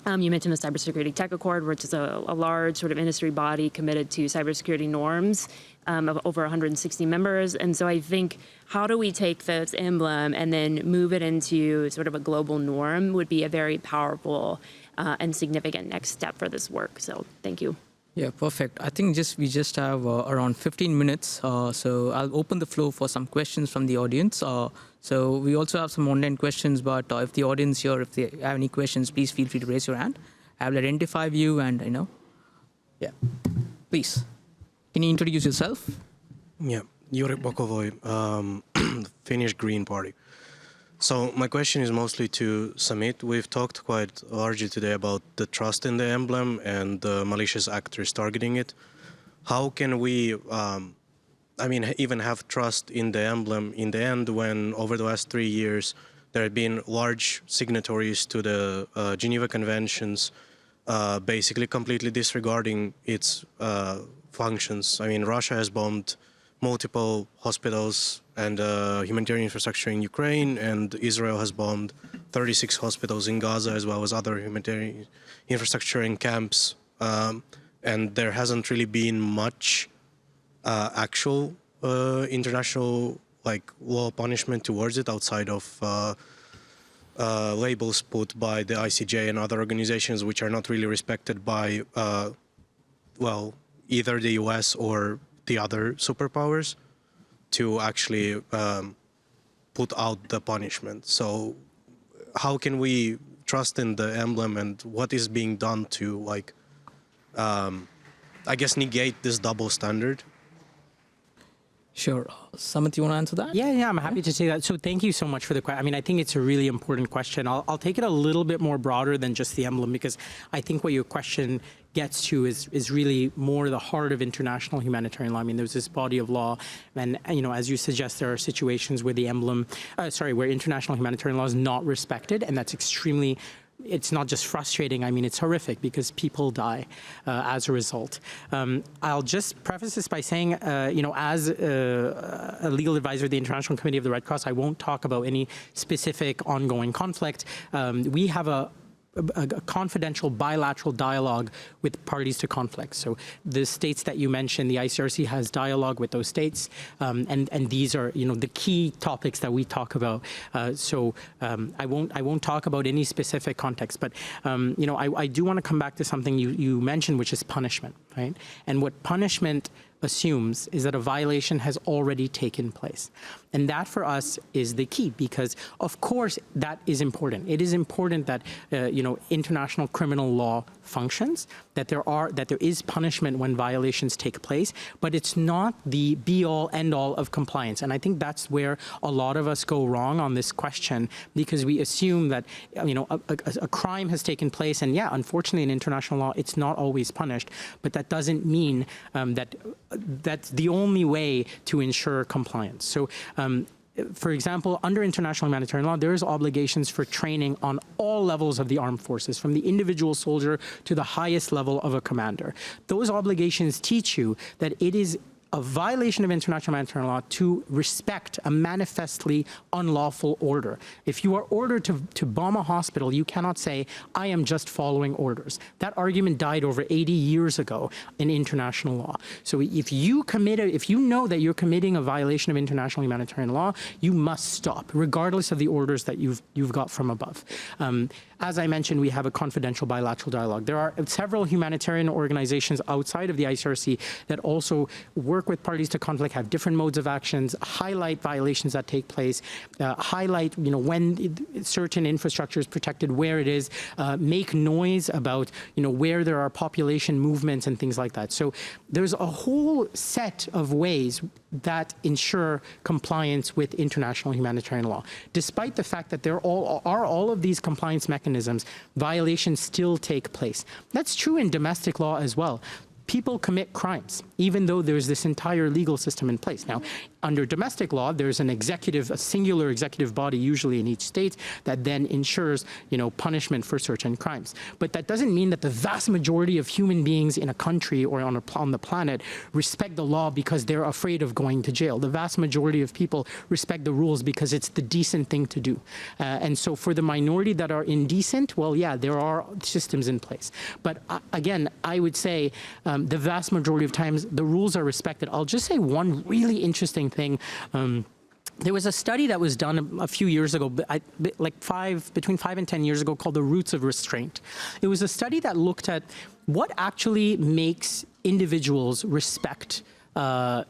You mentioned the Cybersecurity Tech Accord, which is a large sort of industry body committed to cybersecurity norms of over 160 members. And so I think how do we take this emblem and then move it into sort of a global norm would be a very powerful and significant next step for this work. So thank you. Yeah, perfect. I think we just have around 15 minutes. So I'll open the floor for some questions from the audience. So we also have some online questions, but if the audience here, if they have any questions, please feel free to raise your hand. I will identify you and, yeah, please. Can you introduce yourself? Yeah, Jure Bokovoi, Finnish Green Party. So my question is mostly to Samit. We've talked quite largely today about the trust in the emblem and the malicious actors targeting it. How can we, even have trust in the emblem in the end when over the last 3 years there have been large signatories to the Geneva Conventions basically completely disregarding its functions. I mean, Russia has bombed multiple hospitals and humanitarian infrastructure in Ukraine, and Israel has bombed 36 hospitals in Gaza as well as other humanitarian infrastructure and camps. And there hasn't really been much actual international law punishment towards it outside of labels put by the ICJ and other organizations which are not really respected by, either the US or the other superpowers to actually put out the punishment. So how can we trust in the emblem and what is being done to negate this double standard? Sure. Samit, you want to answer that? Yeah, I'm happy to say that. So thank you so much for the question. I mean, I think it's a really important question. I'll take it a little bit more broader than just the emblem, because I think what your question gets to is really more the heart of international humanitarian law. I mean, there's this body of law, and as you suggest, there are situations where where international humanitarian law is not respected, and that's extremely. It's not just frustrating, I mean, it's horrific because people die as a result. I'll just preface this by saying, as a legal advisor of the International Committee of the Red Cross, I won't talk about any specific ongoing conflict. We have a confidential bilateral dialogue with parties to conflict. So the states that you mentioned, the ICRC has dialogue with those states, and these are the key topics that we talk about. I won't talk about any specific context, but I do want to come back to something you mentioned, which is punishment, right? And what punishment assumes is that a violation has already taken place. And that for us is the key, because of course that is important. It is important that international criminal law functions, that there is punishment when violations take place, but it's not the be-all end-all of compliance. And I think that's where a lot of us go wrong on this question, because we assume that a crime has taken place, and yeah, unfortunately in international law it's not always punished, but that doesn't mean that that's the only way to ensure compliance. So for example, under international humanitarian law, there is obligations for training on all levels of the armed forces, from the individual soldier to the highest level of a commander. Those obligations teach you that it is a violation of international humanitarian law to respect a manifestly unlawful order. If you are ordered to bomb a hospital, you cannot say, I am just following orders. That argument died over 80 years ago in international law. So if you know that you're committing a violation of international humanitarian law, you must stop, regardless of the orders that you've got from above. As I mentioned, we have a confidential bilateral dialogue. There are several humanitarian organizations outside of the ICRC that also work with parties to conflict, have different modes of actions, highlight violations that take place, highlight when certain infrastructure is protected, where it is, make noise about where there are population movements and things like that. So there's a whole set of ways that ensure compliance with international humanitarian law. Despite the fact that there are all of these compliance mechanisms, violations still take place. That's true in domestic law as well. People commit crimes, even though there's this entire legal system in place. Now, under domestic law, there's a singular executive body, usually in each state, that then ensures, punishment for certain crimes. But that doesn't mean that the vast majority of human beings in a country or on the planet respect the law because they're afraid of going to jail. The vast majority of people respect the rules because it's the decent thing to do. And so for the minority that are indecent, well, yeah, there are systems in place. But again, I would say the vast majority of times the rules are respected. I'll just say one really interesting thing. There was a study that was done a few years ago, between 5 and 10 years ago, called The Roots of Restraint. It was a study that looked at what actually makes individuals respect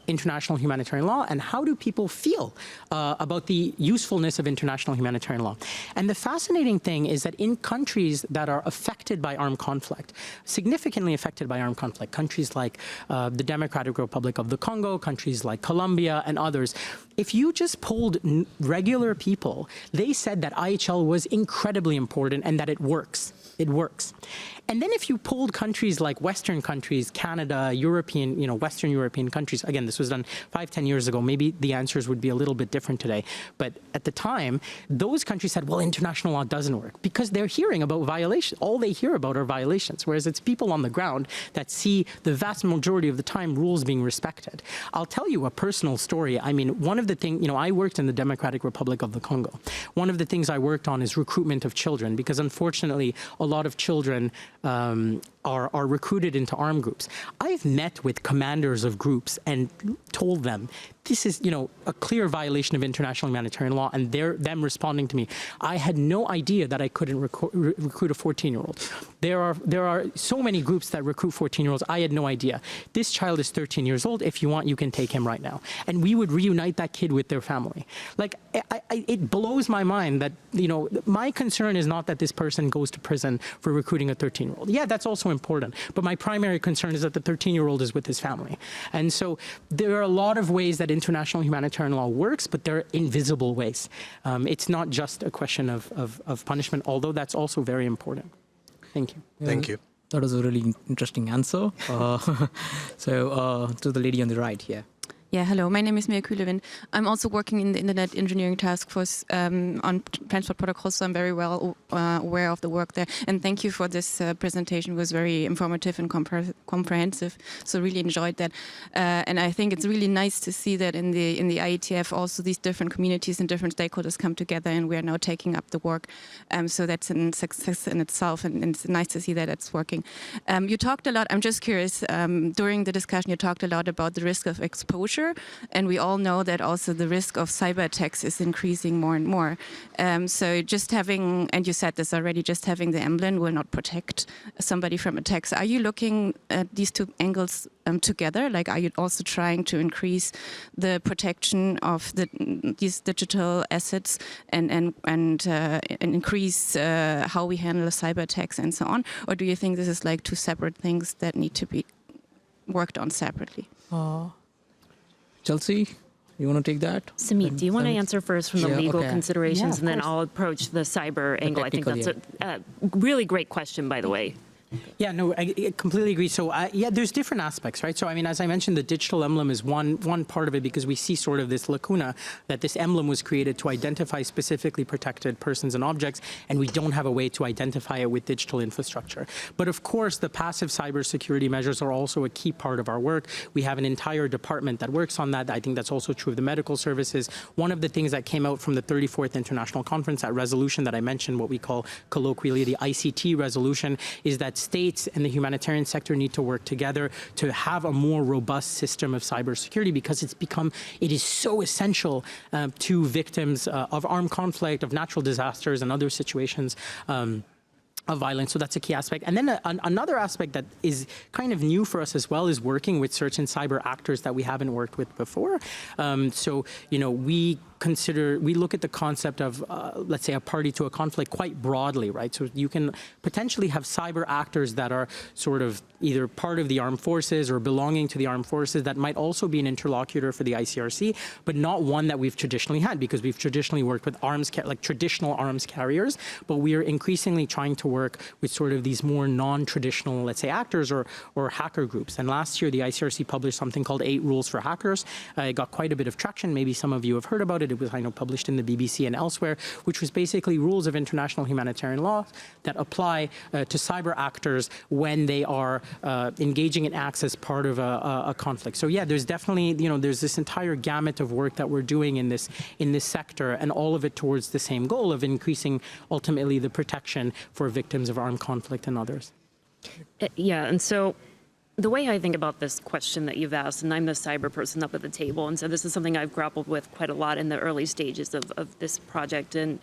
international humanitarian law, and how do people feel about the usefulness of international humanitarian law. And the fascinating thing is that in countries that are affected by armed conflict, significantly affected by armed conflict, countries like the Democratic Republic of the Congo, countries like Colombia and others, if you just polled regular people, they said that IHL was incredibly important and that it works. It works. And then if you polled countries like Western countries, Canada, European, Western European countries, again, this was done 5-10 years ago, maybe the answers would be a little bit different today. But at the time, those countries said, well, international law doesn't work because they're hearing about violations. All they hear about are violations, whereas it's people on the ground that see the vast majority of the time rules being respected. I'll tell you a personal story. I mean, one of the things, I worked in the Democratic Republic of the Congo. One of the things I worked on is recruitment of children, because unfortunately, a lot of children are recruited into armed groups. I've met with commanders of groups and told them, this is, a clear violation of international humanitarian law, and them responding to me, I had no idea that I couldn't recruit a 14-year-old. There are so many groups that recruit 14-year-olds. I had no idea. This child is 13 years old. If you want, you can take him right now. And we would reunite that kid with their family. It blows my mind that, my concern is not that this person goes to prison for recruiting a 13-year-old. Yeah, that's also important. But my primary concern is that the 13-year-old is with his family. And so there are a lot of ways that international humanitarian law works, but they're invisible ways. It's not just a question of punishment, although that's also very important. Thank you. Thank you. That was a really interesting answer. To the lady on the right here. Yeah, hello. My name is Mia Kühlewind. I'm also working in the Internet Engineering Task Force on transport protocols, so I'm very well aware of the work there. And thank you for this presentation. It was very informative and comprehensive, so really enjoyed that. And I think it's really nice to see that in the IETF also these different communities and different stakeholders come together, and we are now taking up the work. So that's a success in itself, and it's nice to see that it's working. You talked a lot, I'm just curious, during the discussion you talked a lot about the risk of exposure. And we all know that also the risk of cyber attacks is increasing more and more. So just having, and you said this already, just having the emblem will not protect somebody from attacks. Are you looking at these two angles together? Like, are you also trying to increase the protection of these digital assets and increase how we handle cyber attacks and so on? Or do you think this is like two separate things that need to be worked on separately? Chelsea, you want to take that? Samit, do you want to answer first from the legal considerations, Yeah, and then course. I'll approach the cyber angle? I think that's a really great question, by the way. Yeah, no, I completely agree. So, yeah, there's different aspects, right? So, I mean, as I mentioned, the digital emblem is one part of it because we see sort of this lacuna that this emblem was created to identify specifically protected persons and objects, and we don't have a way to identify it with digital infrastructure. But of course, the passive cybersecurity measures are also a key part of our work. We have an entire department that works on that. I think that's also true of the medical services. One of the things that came out from the 34th International Conference, that resolution that I mentioned, what we call colloquially the ICT resolution, is that states and the humanitarian sector need to work together to have a more robust system of cybersecurity because it is so essential to victims of armed conflict, of natural disasters and other situations of violence. So that's a key aspect. And then another aspect that is kind of new for us as well is working with certain cyber actors that we haven't worked with before. So, we look at the concept of, let's say, a party to a conflict quite broadly, right? So you can potentially have cyber actors that are sort of either part of the armed forces or belonging to the armed forces that might also be an interlocutor for the ICRC, but not one that we've traditionally had because we've traditionally worked with traditional arms carriers, but we are increasingly trying to work with sort of these more non-traditional, let's say, actors or hacker groups. And last year, the ICRC published something called 8 Rules for Hackers. It got quite a bit of traction. Maybe some of you have heard about it. It was, I know, published in the BBC and elsewhere, which was basically rules of international humanitarian law that apply to cyber actors when they are engaging in acts as part of a conflict. So yeah, there's definitely, there's this entire gamut of work that we're doing in this sector, and all of it towards the same goal of increasing ultimately the protection for victims of armed conflict and others. Yeah, and so the way I think about this question that you've asked, and I'm the cyber person up at the table, and so this is something I've grappled with quite a lot in the early stages of this project, and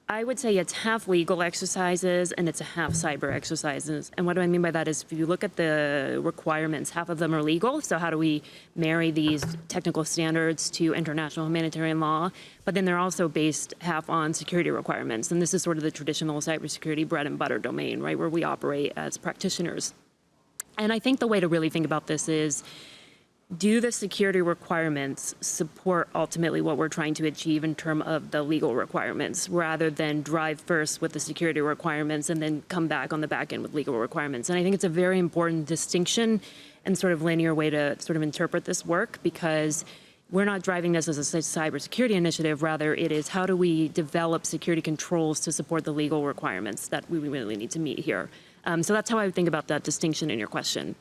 I would say it's half legal exercises and it's a half cyber exercises. And what do I mean by that is if you look at the requirements, half of them are legal, so how do we marry these technical standards to international humanitarian law? But then they're also based half on security requirements, and this is sort of the traditional cybersecurity bread and butter domain, right, where we operate as practitioners. And I think the way to really think about this is, do the security requirements support ultimately what we're trying to achieve in terms of the legal requirements, rather than drive first with the security requirements and then come back on the back end with legal requirements? And I think it's a very important distinction and sort of linear way to sort of interpret this work, because we're not driving this as a cybersecurity initiative. Rather, it is how do we develop security controls to support the legal requirements that we really need to meet here. So that's how I would think about that distinction in your question.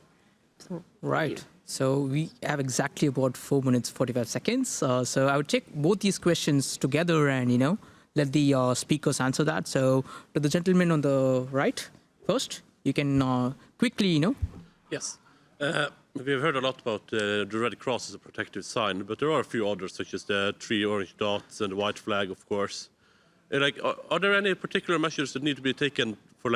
Right. So we have exactly about 4 minutes, 45 seconds. So I would take both these questions together and, let the speakers answer that. So to the gentleman on the right first, you can quickly, Yes. We've heard a lot about the Red Cross as a protective sign, but there are a few others, such as the 3 orange dots and the white flag, of course. Are there any particular measures that need to be taken for,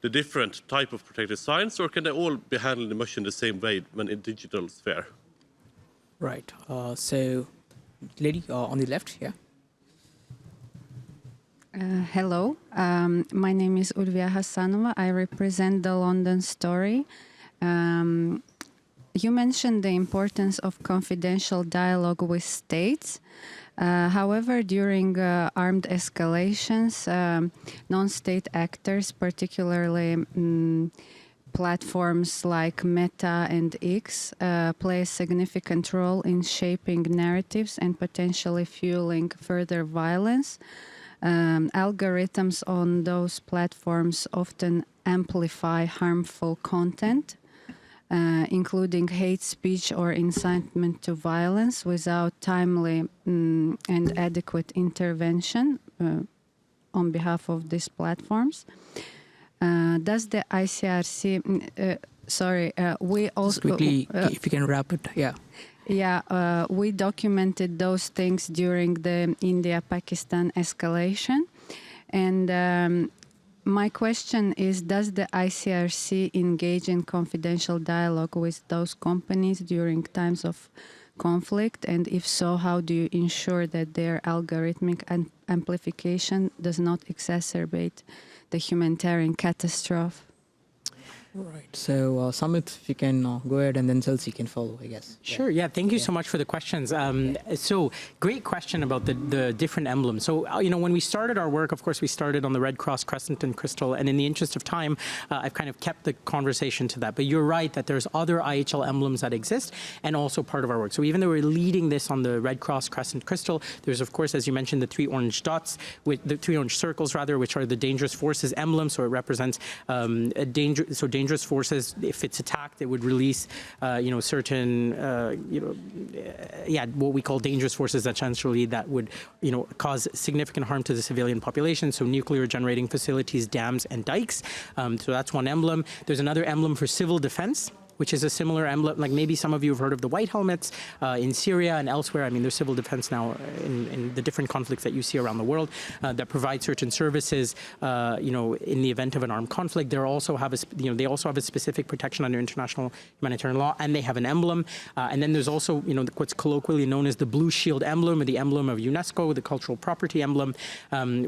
the different type of protective signs, or can they all be handled much in the same way when in digital sphere? Right. So, lady on the left, yeah. Hello, my name is Ulvia Hassanova. I represent the London Story. You mentioned the importance of confidential dialogue with states. However, during armed escalations, non-state actors, particularly platforms like Meta and X, play a significant role in shaping narratives and potentially fueling further violence. Algorithms on those platforms often amplify harmful content, including hate speech or incitement to violence, without timely and adequate intervention on behalf of these platforms. Does the ICRC, we also... Just quickly, if you can wrap it, yeah. Yeah, we documented those things during the India-Pakistan escalation. And my question is, does the ICRC engage in confidential dialogue with those companies during times of conflict? And if so, how do you ensure that their algorithmic amplification does not exacerbate the humanitarian catastrophe? Right. So, Samit, if you can go ahead, and then Chelsea can follow, I guess. Sure. Yeah. Thank you so much for the questions. So great question about the different emblems. So, when we started our work, of course, we started on the Red Cross, Crescent, and Crystal. And in the interest of time, I've kind of kept the conversation to that. But you're right that there's other IHL emblems that exist and also part of our work. So even though we're leading this on the Red Cross, Crescent, Crystal, there's, of course, as you mentioned, the 3 orange dots, with the 3 orange circles, rather, which are the dangerous forces emblem. So it represents dangerous forces. If it's attacked, it would release, certain, what we call dangerous forces, essentially, that would, cause significant harm to the civilian population. So nuclear generating facilities, dams, and dikes. So that's one emblem. There's another emblem for civil defense, which is a similar emblem. Like maybe some of you have heard of the white helmets in Syria and elsewhere. I mean, there's civil defense now in the different conflicts that you see around the world that provide certain services, in the event of an armed conflict. They also have a specific protection under international humanitarian law, and they have an emblem. And then there's also, what's colloquially known as the Blue Shield emblem, or the emblem of UNESCO, the cultural property emblem,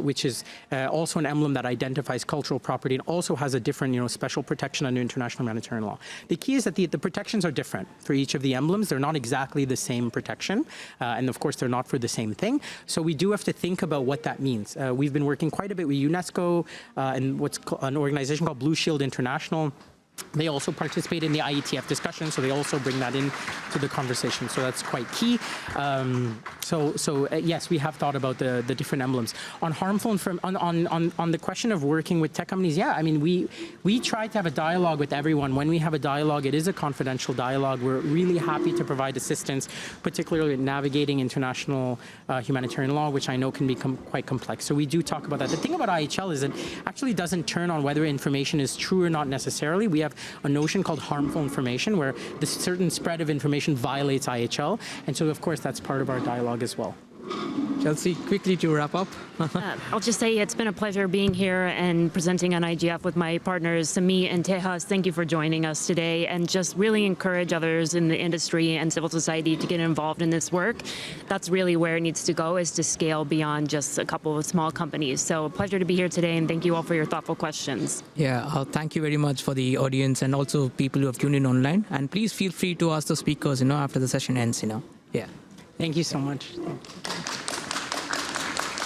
which is also an emblem that identifies cultural property and also has a different, special protection under international humanitarian law. The key is that the protections are different for each of the emblems. They're not exactly the same protection. And of course, they're not for the same thing. So we do have to think about what that means. We've been working quite a bit with UNESCO and what's an organization called Blue Shield International. They also participate in the IETF discussion, so they also bring that in to the conversation. So that's quite key. Yes, we have thought about the different emblems. On harmful on the question of working with tech companies, yeah, I mean, we try to have a dialogue with everyone. When we have a dialogue, it is a confidential dialogue. We're really happy to provide assistance, particularly in navigating international humanitarian law, which I know can become quite complex. So we do talk about that. The thing about IHL is it actually doesn't turn on whether information is true or not necessarily. We have a notion called harmful information, where the certain spread of information violates IHL. And so, of course, that's part of our dialogue as well. Chelsea, quickly to wrap up. I'll just say it's been a pleasure being here and presenting on IGF with my partners, Samit and Tejas. Thank you for joining us today, and just really encourage others in the industry and civil society to get involved in this work. That's really where it needs to go, is to scale beyond just a couple of small companies. So a pleasure to be here today, and thank you all for your thoughtful questions. Yeah, thank you very much for the audience and also people who have tuned in online. And please feel free to ask the speakers, after the session ends, Yeah. Thank you so much.